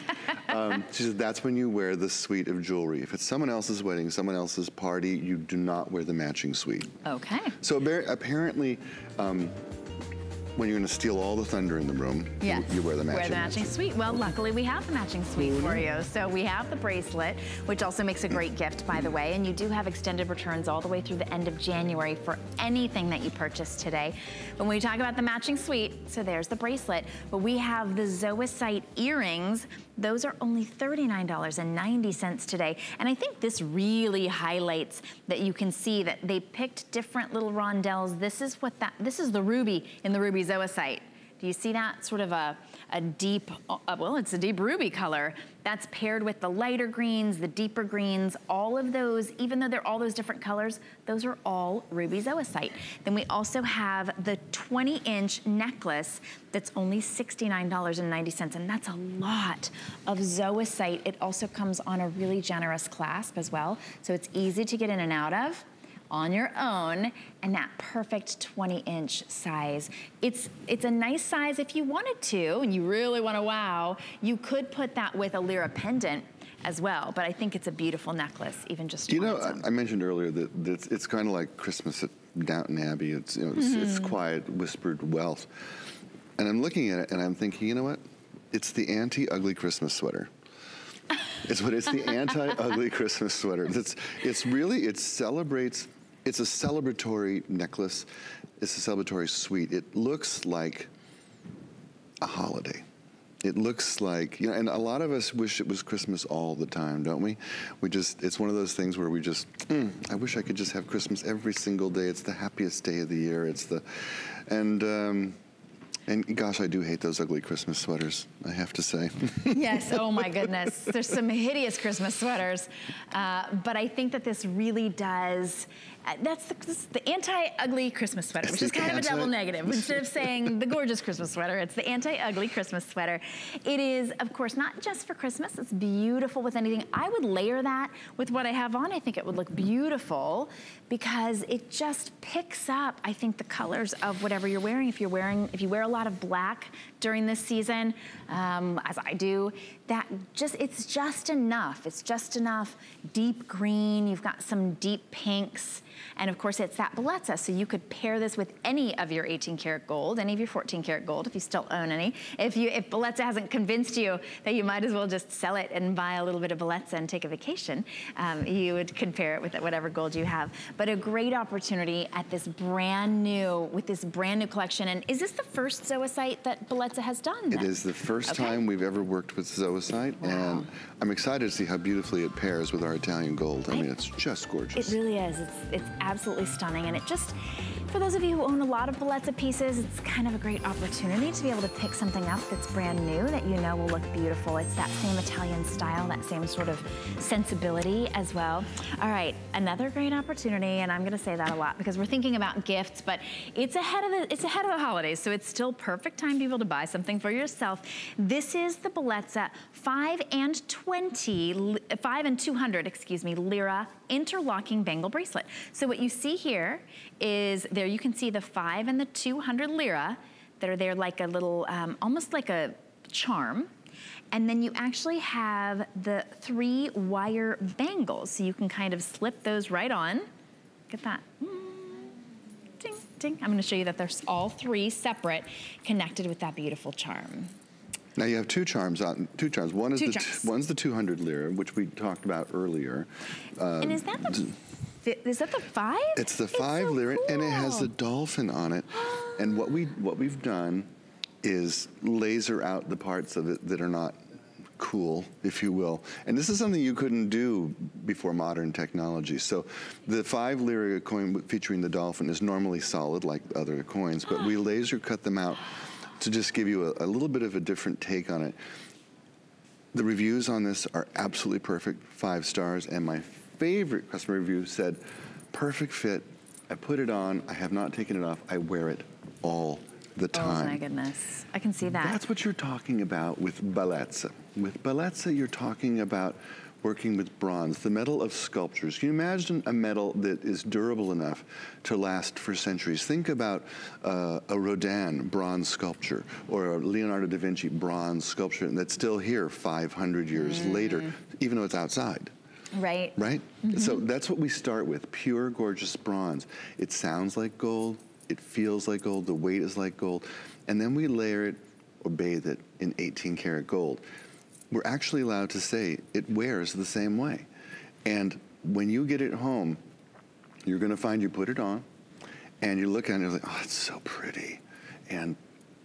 S5: She said, that's when you wear the suite of jewelry. If it's someone else's wedding, someone else's party, you do not wear the matching suite.
S4: Okay.
S5: So apparently, when you're gonna steal all the thunder in the room, you wear the matching
S4: suite. Well, luckily we have the matching suite for you. So we have the bracelet, which also makes a great gift, by the way, and you do have extended returns all the way through the end of January for anything that you purchase today. When we talk about the matching suite, so there's the bracelet, but we have the zoisite earrings. Those are only $39.90 today. And I think this really highlights that you can see that they picked different little rondelles. This is the ruby in the ruby zoisite. Do you see that? Sort of a deep, well, it's a deep ruby color. That's paired with the lighter greens, the deeper greens, all of those, even though they're all those different colors, those are all ruby zoisite. Then we also have the 20-inch necklace that's only $69.90, and that's a lot of zoisite. It also comes on a really generous clasp as well, so it's easy to get in and out of on your own, and that perfect 20-inch size. It's a nice size if you wanted to, and you really want to wow, you could put that with a Lyra pendant as well, but I think it's a beautiful necklace, even just
S5: you know, I mentioned earlier that it's kind of like Christmas at Downton Abbey. It's, you know, it's quiet, whispered wealth. And I'm looking at it and I'm thinking, you know what? It's the anti-ugly Christmas sweater. It's the anti-ugly Christmas sweater. It celebrates. It's a celebratory necklace. It's a celebratory suite. It looks like a holiday. It looks like, you know, and a lot of us wish it was Christmas all the time, don't we? It's one of those things where we just, I wish I could just have Christmas every single day. It's the happiest day of the year. And gosh, I do hate those ugly Christmas sweaters, I have to say.
S4: Yes, oh my goodness. There's some hideous Christmas sweaters. But I think that this really does, this is the anti-ugly Christmas sweater, which is kind of a double negative. Instead of saying the gorgeous Christmas sweater, it's the anti-ugly Christmas sweater. It is, of course, not just for Christmas. It's beautiful with anything. I would layer that with what I have on. I think it would look beautiful because it just picks up, I think, the colors of whatever you're wearing. If you wear a lot of black during this season, as I do, it's just enough. It's just enough deep green. You've got some deep pinks. And of course, it's that Bellezza, so you could pair this with any of your 18 karat gold, any of your 14 karat gold, if you still own any. If Bellezza hasn't convinced you that you might as well just sell it and buy a little bit of Bellezza and take a vacation, you would compare it with whatever gold you have. But a great opportunity at this brand new collection. And is this the first zoisite that Bellezza has done then?
S5: It is the first time we've ever worked with zoisite. website, and I'm excited to see how beautifully it pairs with our Italian gold. I mean, it's just gorgeous.
S4: It really is. It's absolutely stunning, and it just, for those of you who own a lot of Bellezza pieces, it's kind of a great opportunity to be able to pick something up that's brand new that you know will look beautiful. It's that same Italian style, that same sort of sensibility as well. All right, another great opportunity, and I'm going to say that a lot because we're thinking about gifts, but it's ahead of the holidays, so it's still perfect time to be able to buy something for yourself. This is the Bellezza 5 and 200, excuse me, lira interlocking bangle bracelet. So what you see here is, there you can see the 5 and the 200 lira that are there like a little, almost like a charm. And then you actually have the 3 wire bangles. So you can kind of slip those right on. Look at that. Ding, ding. I'm gonna show you that there's all 3 separate connected with that beautiful charm.
S5: Now you have two charms. One is one's the 200 lira, which we talked about earlier.
S4: And is that the 5?
S5: It's the 5 lira,
S4: cool.
S5: and it has a dolphin on it. And what we've done is laser out the parts of it that are not cool, if you will. And this is something you couldn't do before modern technology. So the 5 lira coin featuring the dolphin is normally solid like other coins, but we laser cut them out to just give you a little bit of a different take on it. The reviews on this are absolutely perfect, 5 stars, and my favorite customer review said, perfect fit, I put it on, I have not taken it off, I wear it all the time.
S4: Oh my goodness, I can see that.
S5: That's what you're talking about with Bellezza. With Bellezza, you're talking about working with bronze, the metal of sculptures. Can you imagine a metal that is durable enough to last for centuries? Think about a Rodin bronze sculpture or a Leonardo da Vinci bronze sculpture that's still here 500 years later, even though it's outside.
S4: Right.
S5: Right? So that's what we start with, pure, gorgeous bronze. It sounds like gold, it feels like gold, the weight is like gold, and then we layer it or bathe it in 18 karat gold. We're actually allowed to say it wears the same way. And when you get it home, you're gonna find you put it on, and you look at it and you're like, oh, it's so pretty. And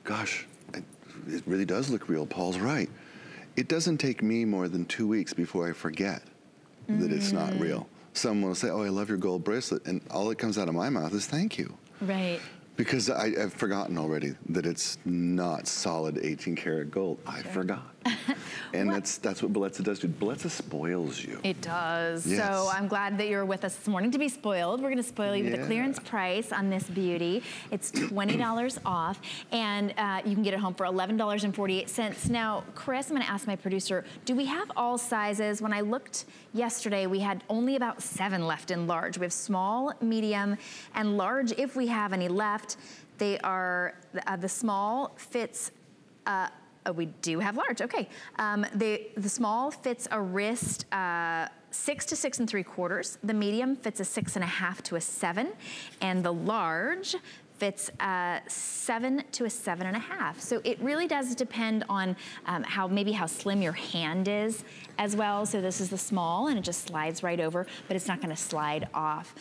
S5: gosh, it really does look real, Paul's right. It doesn't take me more than 2 weeks before I forget that it's not real. Someone will say, oh, I love your gold bracelet, and all that comes out of my mouth is thank you.
S4: Right.
S5: Because I've forgotten already that it's not solid 18 karat gold. I forgot. And that's what Bellezza does to you. Bellezza spoils you.
S4: It does.
S5: Yes.
S4: So I'm glad that you're with us this morning to be spoiled. We're going to spoil you with a clearance price on this beauty. It's $20 off, and you can get it home for $11.48. Now, Chris, I'm going to ask my producer, do we have all sizes? When I looked yesterday, we had only about 7 left in large. We have small, medium, and large if we have any left. They are, the small fits, oh, we do have large, okay. The small fits a wrist 6 to 6 3/4. The medium fits a 6 1/2 to a 7, and the large fits 7 to a 7 1/2. So it really does depend on maybe how slim your hand is as well. So this is the small, and it just slides right over, but it's not gonna slide off.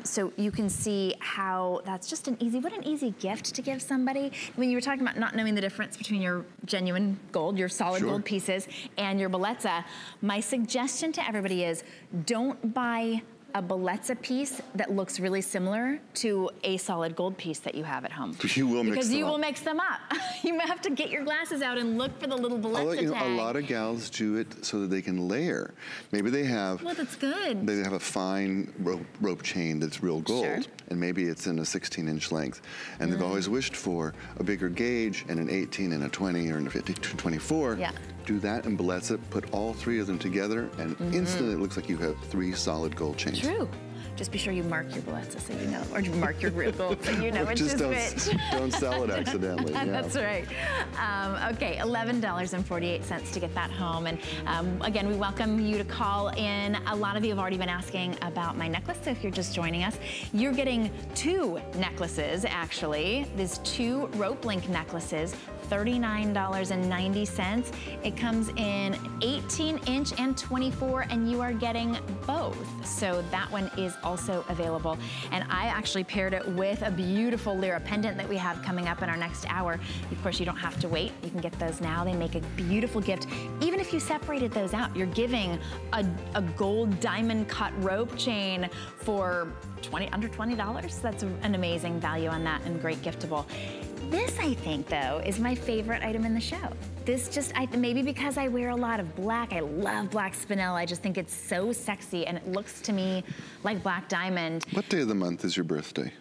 S4: So you can see how that's just what an easy gift to give somebody. When you were talking about not knowing the difference between your genuine gold, your solid gold pieces, and your Bellezza, my suggestion to everybody is don't buy a Bellezza piece that looks really similar to a solid gold piece that you have at home.
S5: You will mix them up.
S4: Because you will mix them up. You have to get your glasses out and look for the little Bellezza tag.
S5: A lot of gals do it so that they can layer. Maybe they have...
S4: Well, that's good.
S5: They have a fine rope chain that's real gold, and maybe it's in a 16-inch length. And they've always wished for a bigger gauge and an 18 and a 20 or a 24. Yeah. Do that in Bellezza, put all 3 of them together, and instantly it looks like you have 3 solid gold chains.
S4: True. Just be sure you mark your Bellezza so you know, or mark your real gold so you know which is which.
S5: Don't sell it accidentally.
S4: That's right. Okay, $11.48 to get that home. And again, we welcome you to call in. A lot of you have already been asking about my necklace, so if you're just joining us, you're getting 2 necklaces, actually. There's 2 rope link necklaces, $39.90. It comes in 18-inch and 24, and you are getting both. So that one is also available. And I actually paired it with a beautiful Lyra pendant that we have coming up in our next hour. Of course, you don't have to wait. You can get those now. They make a beautiful gift. Even if you separated those out, you're giving a gold diamond cut rope chain for under $20. That's an amazing value on that and great giftable. This, I think, though, is my favorite item in the show. This just, maybe because I wear a lot of black. I love black spinel. I just think it's so sexy, and it looks to me like black diamond.
S5: What day of the month is your birthday?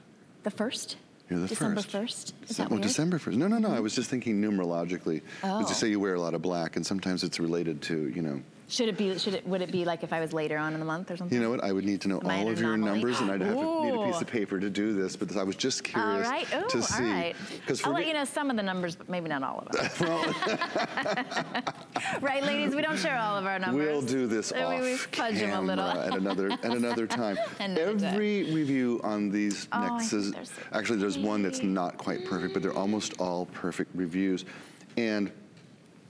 S4: The 1st.
S5: You're the
S4: December
S5: 1st.
S4: 1st. Is that weird?
S5: December 1st. No, no, no. I was just thinking numerologically.
S4: Oh.
S5: As you say, you wear a lot of black, and sometimes it's related to, you know.
S4: Would it be like if I was later on in the month or something?
S5: You know what? I would need to know all of your numbers, and I'd need a piece of paper to do this. But I was just curious to see.
S4: All right. I'll let you know some of the numbers, but maybe not all of them. Right, ladies? We don't share all of our numbers.
S5: We'll do this off camera at another time. Every review on these necklaces, actually, there's one that's not quite perfect, but they're almost all perfect reviews, and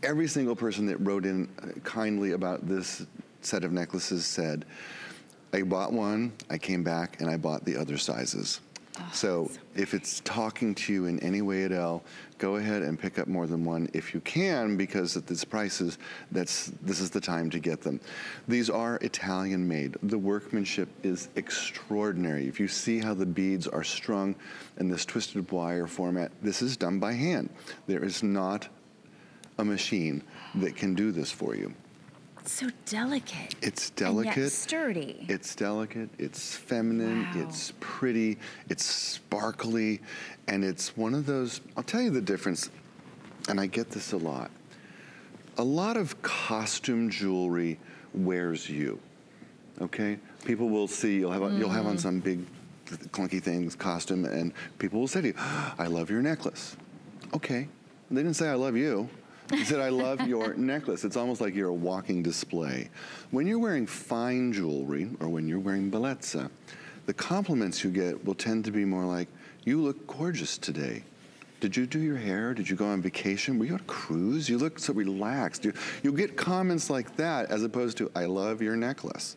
S5: every single person that wrote in kindly about this set of necklaces said, I bought one, I came back, and I bought the other sizes. So if it's talking to you in any way at all, go ahead and pick up more than one if you can, because at these prices, this is the time to get them. These are Italian made. The workmanship is extraordinary. If you see how the beads are strung in this twisted wire format, this is done by hand. There is not a machine that can do this for you.
S4: It's so delicate.
S5: It's delicate.
S4: And yet sturdy.
S5: It's delicate, it's feminine, it's pretty, it's sparkly, and it's one of those, I'll tell you the difference, and I get this a lot. A lot of costume jewelry wears you, okay? People will see, you'll have on some big clunky things, costume, and people will say to you, I love your necklace. Okay, they didn't say I love you. He said, I love your necklace. It's almost like you're a walking display. When you're wearing fine jewelry, or when you're wearing Bellezza, the compliments you get will tend to be more like, you look gorgeous today. Did you do your hair? Did you go on vacation? Were you on a cruise? You look so relaxed. You'll get comments like that as opposed to, I love your necklace.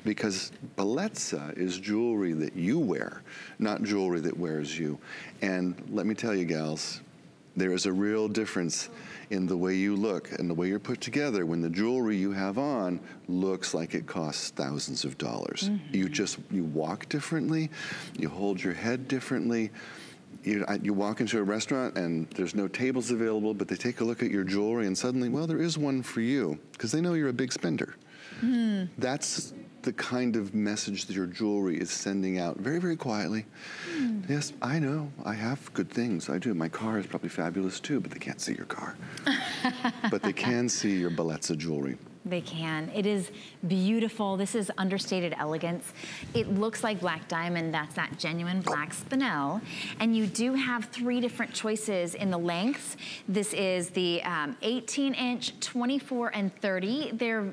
S5: Because Bellezza is jewelry that you wear, not jewelry that wears you. And let me tell you, gals, there is a real difference in the way you look and the way you're put together when the jewelry you have on looks like it costs thousands of dollars. You walk differently, you hold your head differently. You walk into a restaurant and there's no tables available, but they take a look at your jewelry and suddenly, well, there is one for you, because they know you're a big spender. That's the kind of message that your jewelry is sending out very, very quietly. Yes, I know, I have good things, I do. My car is probably fabulous too, but they can't see your car. But they can see your Bellezza jewelry.
S4: They can. It is beautiful. This is understated elegance. It looks like black diamond. That's that genuine black spinel. And you do have 3 different choices in the lengths. This is the 18-inch, 24, and 30. They're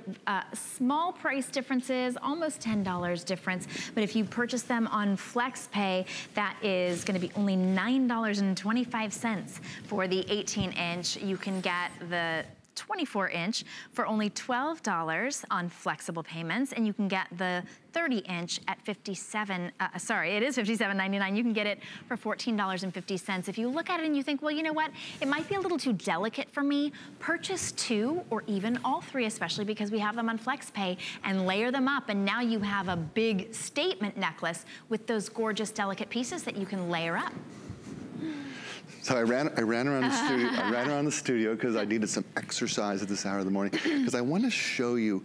S4: small price differences, almost $10 difference. But if you purchase them on FlexPay, that is going to be only $9.25 for the 18-inch. You can get the 24-inch for only $12 on flexible payments, and you can get the 30-inch at $57.99. You can get it for $14.50. If you look at it and you think, well, you know what, it might be a little too delicate for me, purchase 2 or even all 3, especially because we have them on FlexPay, and layer them up, and now you have a big statement necklace with those gorgeous, delicate pieces that you can layer up.
S5: So I ran around the studio. I ran around the studio because I needed some exercise at this hour of the morning, because I want to show you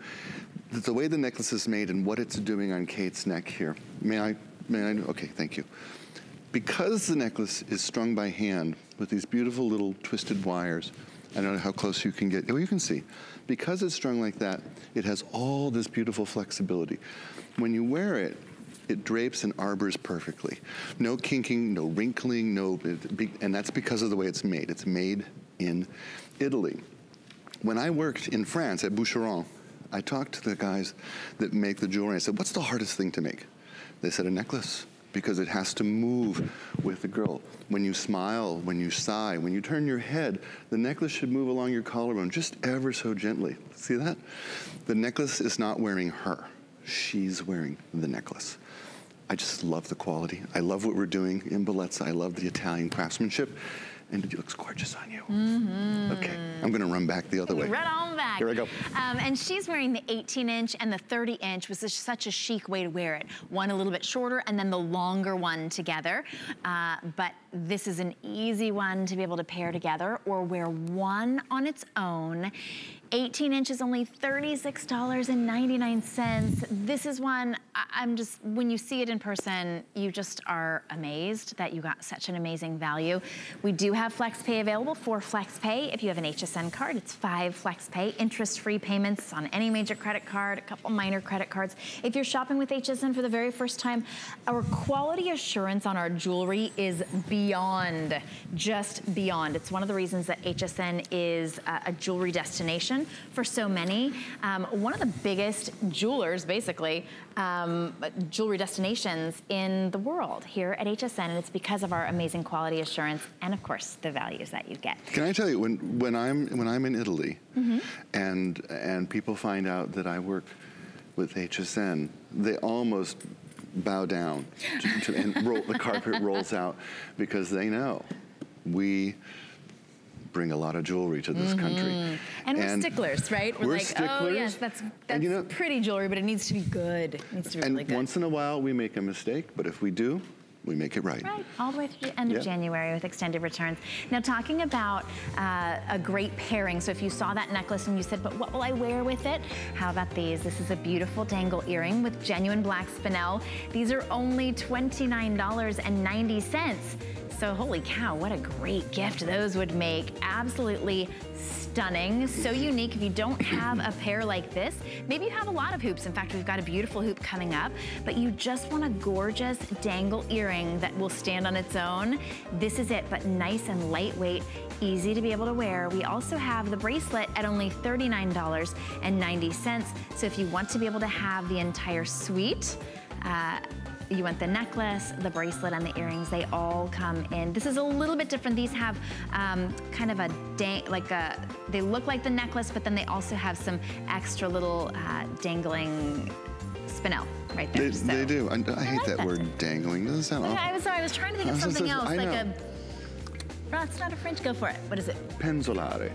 S5: the way the necklace is made and what it's doing on Kate's neck here. May I? Okay, thank you. Because the necklace is strung by hand with these beautiful little twisted wires, I don't know how close you can get. Oh, you can see. Because it's strung like that, it has all this beautiful flexibility. When you wear it, it drapes and arbors perfectly. No kinking, no wrinkling, and that's because of the way it's made. It's made in Italy. When I worked in France at Boucheron, I talked to the guys that make the jewelry. I said, what's the hardest thing to make? They said a necklace, because it has to move with the girl. When you smile, when you sigh, when you turn your head, the necklace should move along your collarbone just ever so gently. See that? The necklace is not wearing her. She's wearing the necklace. I just love the quality. I love what we're doing in Bellezza. I love the Italian craftsmanship. And it looks gorgeous on you. Okay, I'm gonna run back the other way.
S4: Run on back.
S5: Here I go.
S4: And she's wearing the 18-inch and the 30-inch, which is such a chic way to wear it. One a little bit shorter and then the longer one together. But this is an easy one to be able to pair together or wear one on its own. 18 inches, only $36.99. This is one, I'm just, when you see it in person, you just are amazed that you got such an amazing value. We do have FlexPay available for FlexPay. If you have an HSN card, it's 5 FlexPay, interest-free payments on any major credit card, a couple minor credit cards. If you're shopping with HSN for the very first time, our quality assurance on our jewelry is beyond, just beyond. It's one of the reasons that HSN is a jewelry destination for so many. One of the biggest jewelers, basically, jewelry destinations in the world here at HSN, and it's because of our amazing quality assurance and, of course, the values that you get.
S5: Can I tell you, when I'm in Italy and people find out that I work with HSN, they almost bow down and the carpet rolls out because they know we bring a lot of jewelry to this country.
S4: And we're sticklers, right? We're like,
S5: sticklers.
S4: oh yes, that's you know, pretty jewelry, but it needs to be good. It needs to be really good.
S5: And once in a while we make a mistake, but if we do, we make it right.
S4: Right, all the way through the end of January with extended returns. Now talking about a great pairing, so if you saw that necklace and you said, but what will I wear with it? How about these? This is a beautiful dangle earring with genuine black spinel. These are only $29.90. So holy cow, what a great gift those would make. Absolutely stunning, so unique. If you don't have a pair like this, maybe you have a lot of hoops. In fact, we've got a beautiful hoop coming up, but you just want a gorgeous dangle earring that will stand on its own. This is it, but nice and lightweight, easy to be able to wear. We also have the bracelet at only $39.90. So if you want to be able to have the entire suite, you want the necklace, the bracelet, and the earrings. They all come in. This is a little bit different. These have kind of they look like the necklace, but then they also have some extra little dangling spinel right there.
S5: They do. I hate that word dangling. Doesn't sound awful.
S4: I'm sorry, I was trying to think of something else. No, it's not a French. Go for it. What is it?
S5: Penzolare.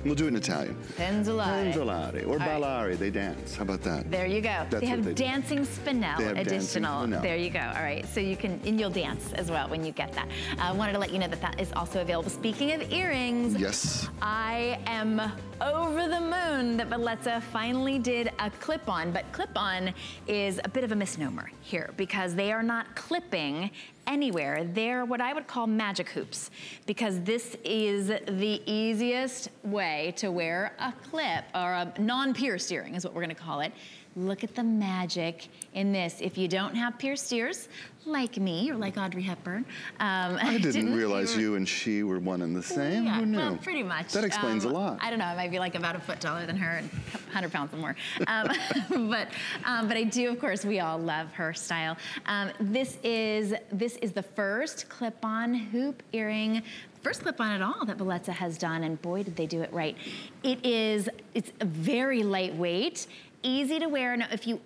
S5: We'll do it in Italian.
S4: Penzolare.
S5: Penzolare. Or ballare. They dance. How about that?
S4: There you go. They have dancing spinel additional.
S5: Dancing spinel.
S4: There you go. All right. So you can, and you'll dance as well when you get that. I wanted to let you know that that is also available. Speaking of earrings.
S5: Yes.
S4: I am over the moon that Bellezza finally did a clip-on, but clip-on is a bit of a misnomer here because they are not clipping anywhere. They're what I would call magic hoops because this is the easiest way to wear a clip or a non-pierced earring is what we're gonna call it. Look at the magic in this. If you don't have pierced ears, like me or like Audrey Hepburn.
S5: I didn't realize you and she were one and the same.
S4: Yeah,
S5: Who knew?
S4: well, pretty much.
S5: That explains a lot.
S4: I don't know, I might be like about a foot taller than her and 100 pounds more. But I do, of course, we all love her style. This is the first clip-on hoop earring, first clip-on at all that Bellezza has done, and boy, did they do it right. It's very lightweight, easy to wear. Now, if you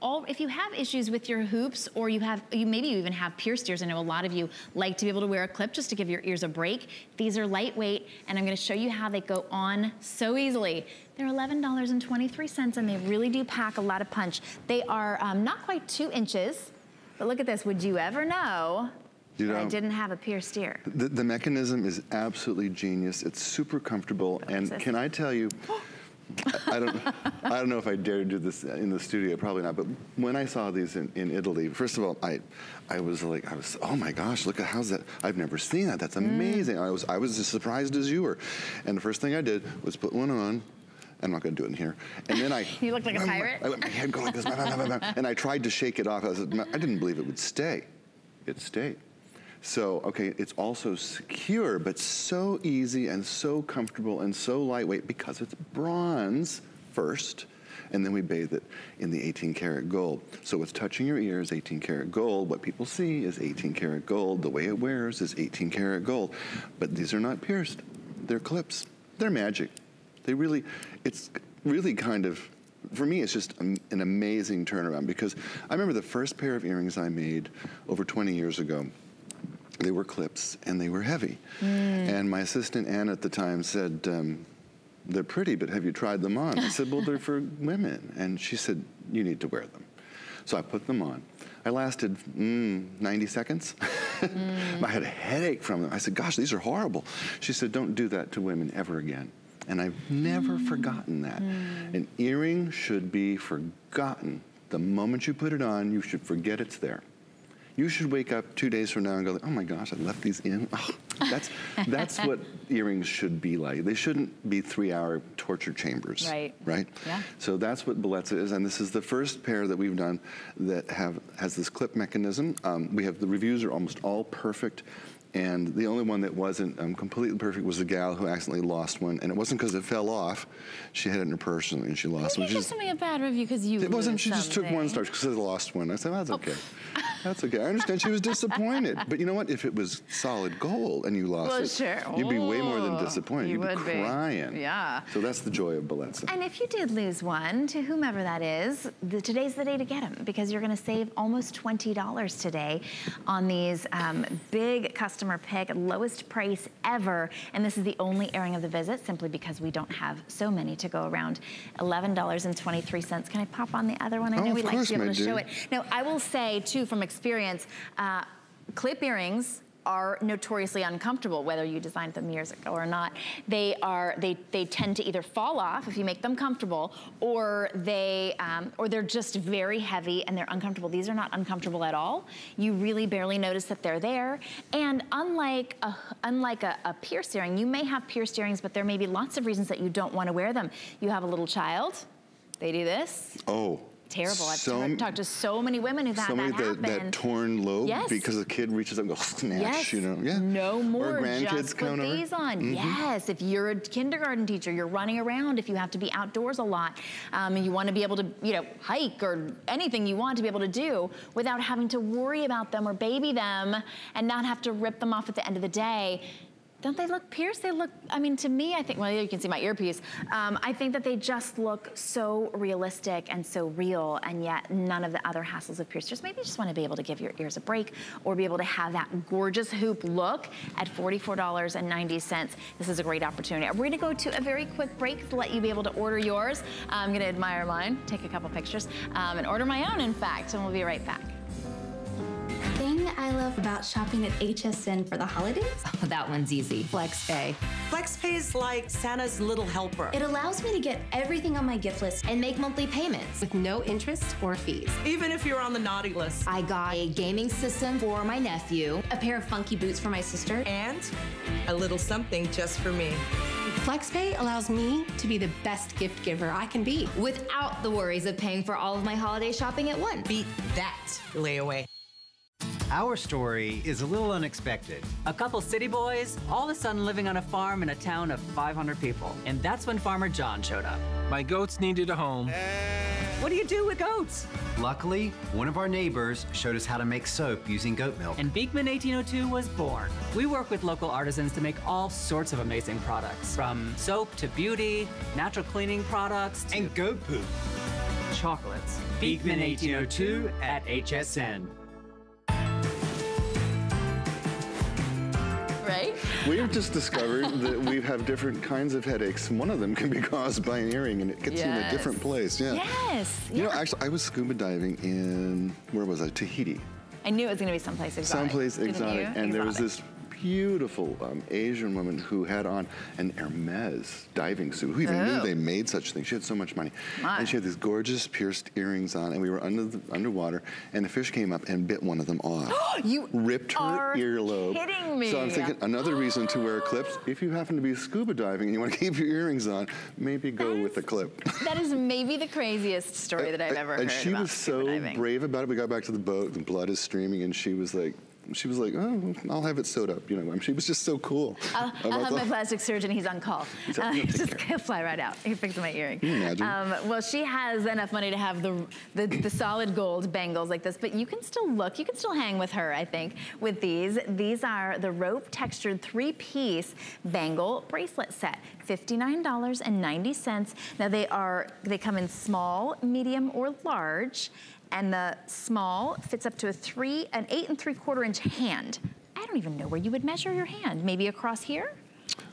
S4: have issues with your hoops, or maybe you even have pierced ears, I know a lot of you like to be able to wear a clip just to give your ears a break. These are lightweight, and I'm gonna show you how they go on so easily. They're $11.23, and they really do pack a lot of punch. They are not quite 2 inches, but look at this. Would you ever know that I didn't have a pierced ear?
S5: The mechanism is absolutely genius. It's super comfortable, and can I tell you, I don't know if I dare do this in the studio, probably not, but when I saw these in Italy, first of all, I was like, oh my gosh, look at how's that, I've never seen that, that's amazing. I was as surprised as you were. And the first thing I did was put one on. I'm not gonna do it in here. And then
S4: You look like a pirate?
S5: I let my head go like this, and I tried to shake it off. I didn't believe it would stay. It stayed. So, okay, it's also secure, but so easy and so comfortable and so lightweight because it's bronze first. and then we bathe it in the 18 karat gold. So what's touching your ear is 18 karat gold. What people see is 18 karat gold. The way it wears is 18 karat gold. But these are not pierced. They're clips. They're magic. It's really kind of, for me, it's just an amazing turnaround, because I remember the first pair of earrings I made over 20 years ago. They were clips and they were heavy. And my assistant Ann at the time said, they're pretty, but have you tried them on? I said, well, they're for women. And she said, you need to wear them. So I put them on. I lasted 90 seconds. I had a headache from them. I said, gosh, these are horrible. She said, don't do that to women ever again. And I've never forgotten that. An earring should be forgotten. The moment you put it on, you should forget it's there. You should wake up 2 days from now and go, oh my gosh, I left these in. Oh, that's what earrings should be like. They shouldn't be 3-hour torture chambers. Right?
S4: Yeah.
S5: So that's what Bellezza is, and this is the first pair that we've done that has this clip mechanism. The reviews are almost all perfect. And the only one that wasn't completely perfect was the gal who accidentally lost one, and it wasn't because it fell off. She had it in her purse and she lost one.
S4: You give somebody a bad review because you.
S5: It wasn't. She just took one star because I lost one. I said, that's okay. That's okay. I understand she was disappointed, but you know what? If it was solid gold and you lost it, you'd be way more than disappointed. You'd be crying.
S4: Yeah.
S5: So that's the joy of Bellezza.
S4: And if you did lose one, to whomever that is, today's the day to get them, because you're going to save almost $20 today on these big customer pick, lowest price ever. And this is the only airing of the visit, simply because we don't have so many to go around. $11.23. Can I pop on the other one? I know we like to be able to show it. Now, I will say, too, from experience, clip earrings are notoriously uncomfortable, whether you designed them years ago or not. They tend to either fall off if you make them comfortable, or they're just very heavy and they're uncomfortable. These are not uncomfortable at all. You really barely notice that they're there. And unlike a pierced earring, you may have pierced earrings, but there may be lots of reasons that you don't want to wear them. You have a little child, they do this.
S5: Oh.
S4: Terrible. I've talked to so many women who've had that happen.
S5: That torn lobe, because a kid reaches up and goes snatch, you know. Yeah.
S4: No more.
S5: Or grandkids
S4: just put these on. Yes. If you're a kindergarten teacher, you're running around, if you have to be outdoors a lot, and you want to be able to, hike or anything you want to be able to do without having to worry about them or baby them and not have to rip them off at the end of the day. Don't they look pierced? They look, I mean, to me, I think, well, you can see my earpiece. I think that they just look so realistic and so real, and yet none of the other hassles of pierced ears. Maybe you just want to be able to give your ears a break, or be able to have that gorgeous hoop look at $44.90. This is a great opportunity. We're gonna go to a very quick break to let you be able to order yours. I'm gonna admire mine, take a couple pictures, and order my own, in fact, and we'll be right back.
S6: Thing I love about shopping at HSN for the holidays?
S2: Oh, that one's easy. FlexPay.
S7: FlexPay is like Santa's little helper.
S6: It allows me to get everything on my gift list and make monthly payments with no interest or fees.
S7: Even if you're on the naughty list.
S2: I got a gaming system for my nephew,
S6: a pair of funky boots for my sister,
S7: and a little something just for me.
S6: FlexPay allows me to be the best gift giver I can be
S2: without the worries of paying for all of my holiday shopping at once.
S7: Beat that layaway.
S8: Our story is a little unexpected.
S9: A couple city boys, all of a sudden living on a farm in a town of 500 people. And that's when Farmer John showed up.
S10: My goats needed a home.
S9: What do you do with goats?
S8: Luckily, one of our neighbors showed us how to make soap using goat milk.
S9: And Beekman 1802 was born. We work with local artisans to make all sorts of amazing products. From soap to beauty, natural cleaning products to...
S8: and goat poop.
S9: Chocolates. Beekman 1802 at HSN.
S4: Right?
S5: We've just discovered that we have different kinds of headaches. One of them can be caused by an earring, and it gets you in a different place. Yeah.
S4: Yes.
S5: You know, actually, I was scuba diving in, where was I? Tahiti.
S4: I knew it was going to be someplace exotic.
S5: Someplace exotic. And there was this beautiful Asian woman who had on an Hermes diving suit. Who even knew they made such things? She had so much money. And she had these gorgeous pierced earrings on, and we were underwater, and a fish came up and bit one of them off.
S4: You
S5: ripped her earlobe.
S4: Kidding me.
S5: So I'm thinking another reason to wear clips, if you happen to be scuba diving and you want to keep your earrings on, maybe go with the clip.
S4: That is maybe the craziest story that I've ever heard.
S5: And she was so brave about it. We got back to the boat, the blood is streaming, and she was like, she was like, oh, I'll have it sewed up. You know, she was just so cool.
S4: I'll have my plastic surgeon, he's on call. Just gonna fly right out. He fixed my earring.
S5: Can you imagine?
S4: Well, she has enough money to have the solid gold bangles like this, but you can still look, you can still hang with her, I think, with these. These are the rope textured 3-piece bangle bracelet set. $59.90. Now they come in small, medium, or large, and the small fits up to an 8 3/4 inch hand. I don't even know where you would measure your hand. Maybe across here?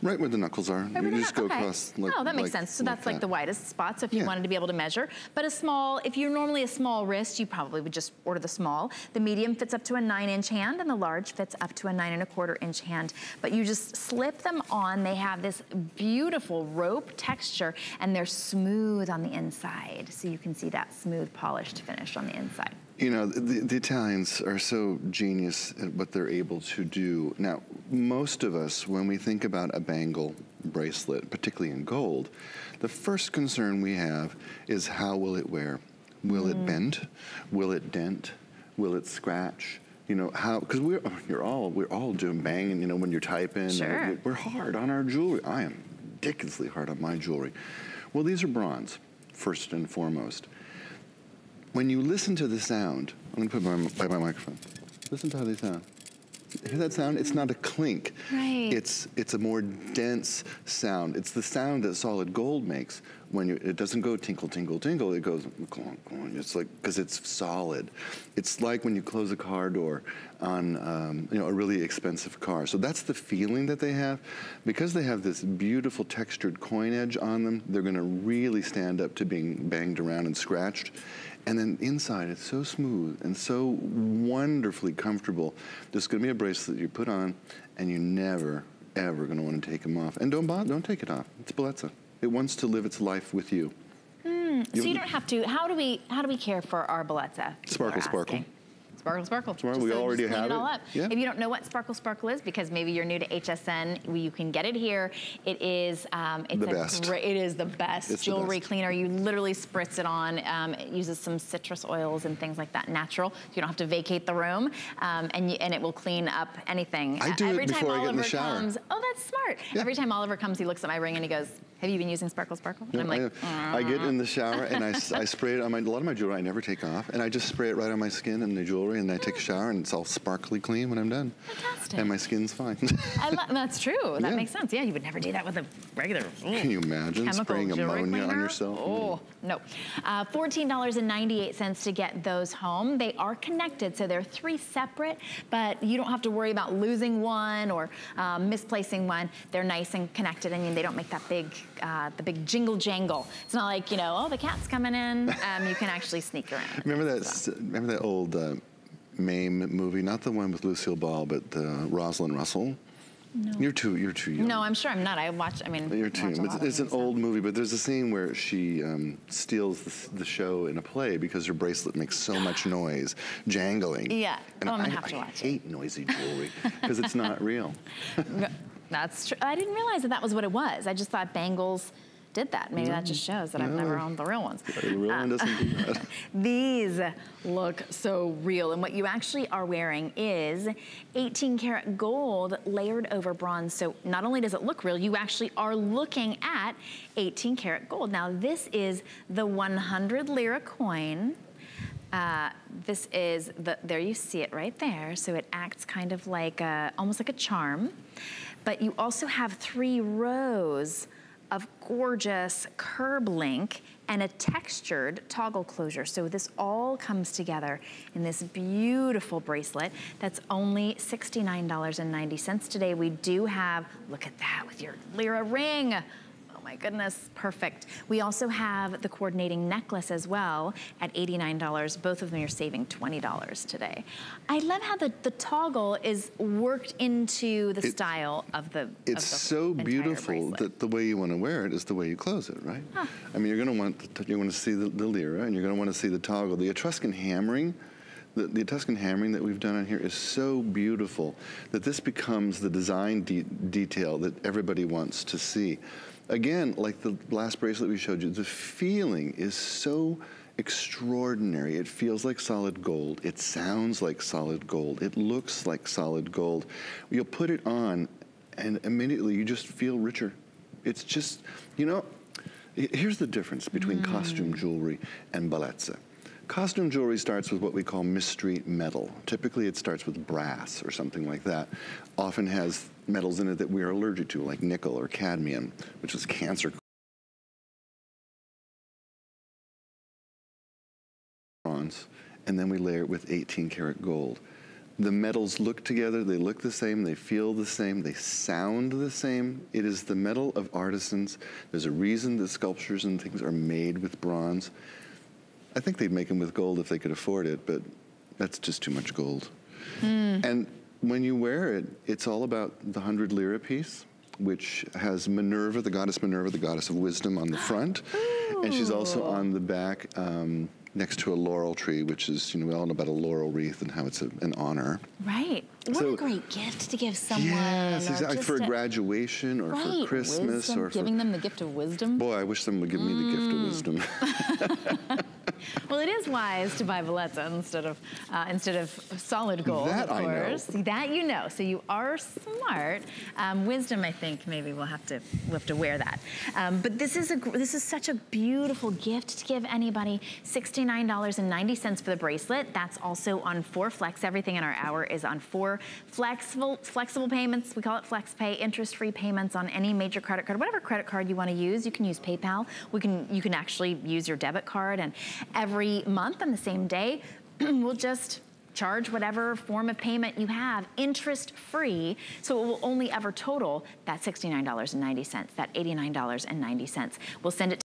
S5: Right where the knuckles are. You just go across. Like,
S4: oh, that makes sense. So that's like the widest spot. So if you wanted to be able to measure, but a small, if you're normally a small wrist, you probably would just order the small. The medium fits up to a 9-inch hand, and the large fits up to a 9 1/4 inch hand. But you just slip them on. They have this beautiful rope texture, and they're smooth on the inside. So you can see that smooth, polished finish on the inside.
S5: You know, the Italians are so genius at what they're able to do. Now, most of us, when we think about a bangle bracelet, particularly in gold, the first concern we have is how will it wear? Will it bend? Will it dent? Will it scratch? You know, how, because we're all doing banging, you know, when you're typing.
S4: Sure.
S5: We're hard on our jewelry. I am ridiculously hard on my jewelry. Well, these are bronze, first and foremost. When you listen to the sound, I'm gonna put by my microphone. Listen to how they sound. Hear that sound? It's not a clink.
S4: Right.
S5: It's a more dense sound. It's the sound that solid gold makes when it doesn't go tinkle, tinkle, tinkle. It goes clonk, clonk. It's like, because it's solid. It's like when you close a car door on you know, a really expensive car. So that's the feeling that they have. Because they have this beautiful textured coin edge on them, they're gonna really stand up to being banged around and scratched. And then inside, it's so smooth and so wonderfully comfortable. There's gonna be a bracelet you put on, and you're never, ever gonna wanna take them off. And don't take it off. It's Bellezza. It wants to live its life with you.
S4: So you don't have to. How do we care for our Bellezza?
S5: Sparkle, sparkle.
S4: Sparkle, sparkle.
S5: Sparkle, we already have it.
S4: All up.
S5: Yeah.
S4: If you don't know what Sparkle Sparkle is, because maybe you're new to HSN, you can get it here. It is
S5: the best.
S4: It is the best
S5: It's
S4: jewelry
S5: the best.
S4: cleaner. You literally spritz it on. It uses some citrus oils and things like that, natural. You don't have to vacate the room, and it will clean up anything.
S5: I do it before I get in the shower.
S4: Oh, that's smart.
S5: Yeah.
S4: Every time Oliver comes, he looks at my ring and he goes, "Have you been using Sparkle Sparkle?" And I'm like,
S5: I get in the shower and I spray it on a lot of my jewelry I never take off, and I just spray it right on my skin and the jewelry, and I take a shower and it's all sparkly clean when I'm done.
S4: Fantastic.
S5: And my skin's fine.
S4: That's true. That makes sense. Yeah, you would never do that with a regular.
S5: Can you imagine
S4: chemical
S5: spraying
S4: jewelry
S5: ammonia
S4: cleaner?
S5: on yourself?
S4: Oh, no. $14.98 to get those home. They are connected, so they're 3 separate, but you don't have to worry about losing one or misplacing one. They're nice and connected, and they don't make that big, the big jingle jangle. It's not like, you know, oh, the cat's coming in. You can actually sneak around.
S5: Remember that old Mame movie? Not the one with Lucille Ball, but Rosalind Russell.
S4: No.
S5: You're too young.
S4: No, I'm sure I'm not.
S5: You're too young. It's an old movie, but there's a scene where she steals the show in a play because her bracelet makes so much noise, jangling.
S4: Yeah.
S5: And
S4: I'm gonna have to watch it.
S5: I hate noisy jewelry because it's not real.
S4: That's true. I didn't realize that was what it was. I just thought bangles did that. Maybe that just shows that I've never owned the real ones.
S5: The real one doesn't do that.
S4: These look so real, and what you actually are wearing is 18 karat gold layered over bronze. So not only does it look real, you actually are looking at 18 karat gold. Now this is the 100 lira coin. This is there you see it right there. So it acts kind of like almost like a charm, but you also have 3 rows of gorgeous curb link and a textured toggle closure. So this all comes together in this beautiful bracelet that's only $69.90 today. We do have, look at that with your lira ring. Oh my goodness, perfect. We also have the coordinating necklace as well at $89. Both of them you're saving $20 today. I love how the toggle is worked into the style of the
S5: It's so beautiful that the way you want to wear it is the way you close it, right?
S4: Huh.
S5: I mean, you're going to see the lira, and you're going to want to see the toggle. The Etruscan hammering, the Etruscan hammering that we've done on here is so beautiful that this becomes the design detail that everybody wants to see. Again, like the last bracelet we showed you, the feeling is so extraordinary. It feels like solid gold. It sounds like solid gold. It looks like solid gold. You'll put it on and immediately you just feel richer. It's just, you know, here's the difference between costume jewelry and Bellezza. Costume jewelry starts with what we call mystery metal. Typically it starts with brass or something like that. Often has metals in it that we are allergic to, like nickel or cadmium, which is cancer. Bronze, and then we layer it with 18 karat gold. The metals look together, they look the same, they feel the same, they sound the same. It is the metal of artisans. There's a reason that sculptures and things are made with bronze. I think they'd make them with gold if they could afford it, but that's just too much gold. And when you wear it, it's all about the 100 lira piece, which has Minerva, the goddess of wisdom on the front. And she's also on the back next to a laurel tree, which is, you know, we all know about a laurel wreath and how it's an honor.
S4: Right. What a great gift to give someone.
S5: Yes, exactly. For a graduation or for Christmas
S4: wisdom,
S5: or for
S4: giving them the gift of wisdom.
S5: Boy, I wish someone would give me the gift of wisdom.
S4: Well, it is wise to buy Bellezza instead of solid gold,
S5: that
S4: of course.
S5: I know.
S4: That you know. So you are smart. Wisdom, I think, maybe we'll have to wear that. But this is such a beautiful gift to give anybody. $69.90 for the bracelet. That's also on 4 flex. Everything in our hour is on 4 flexible payments. We call it flex pay, interest-free payments on any major credit card. Whatever credit card you want to use, you can use PayPal. You can actually use your debit card, and every month on the same day, we'll just charge whatever form of payment you have interest-free, so it will only ever total that $69.90, that $89.90. We'll send it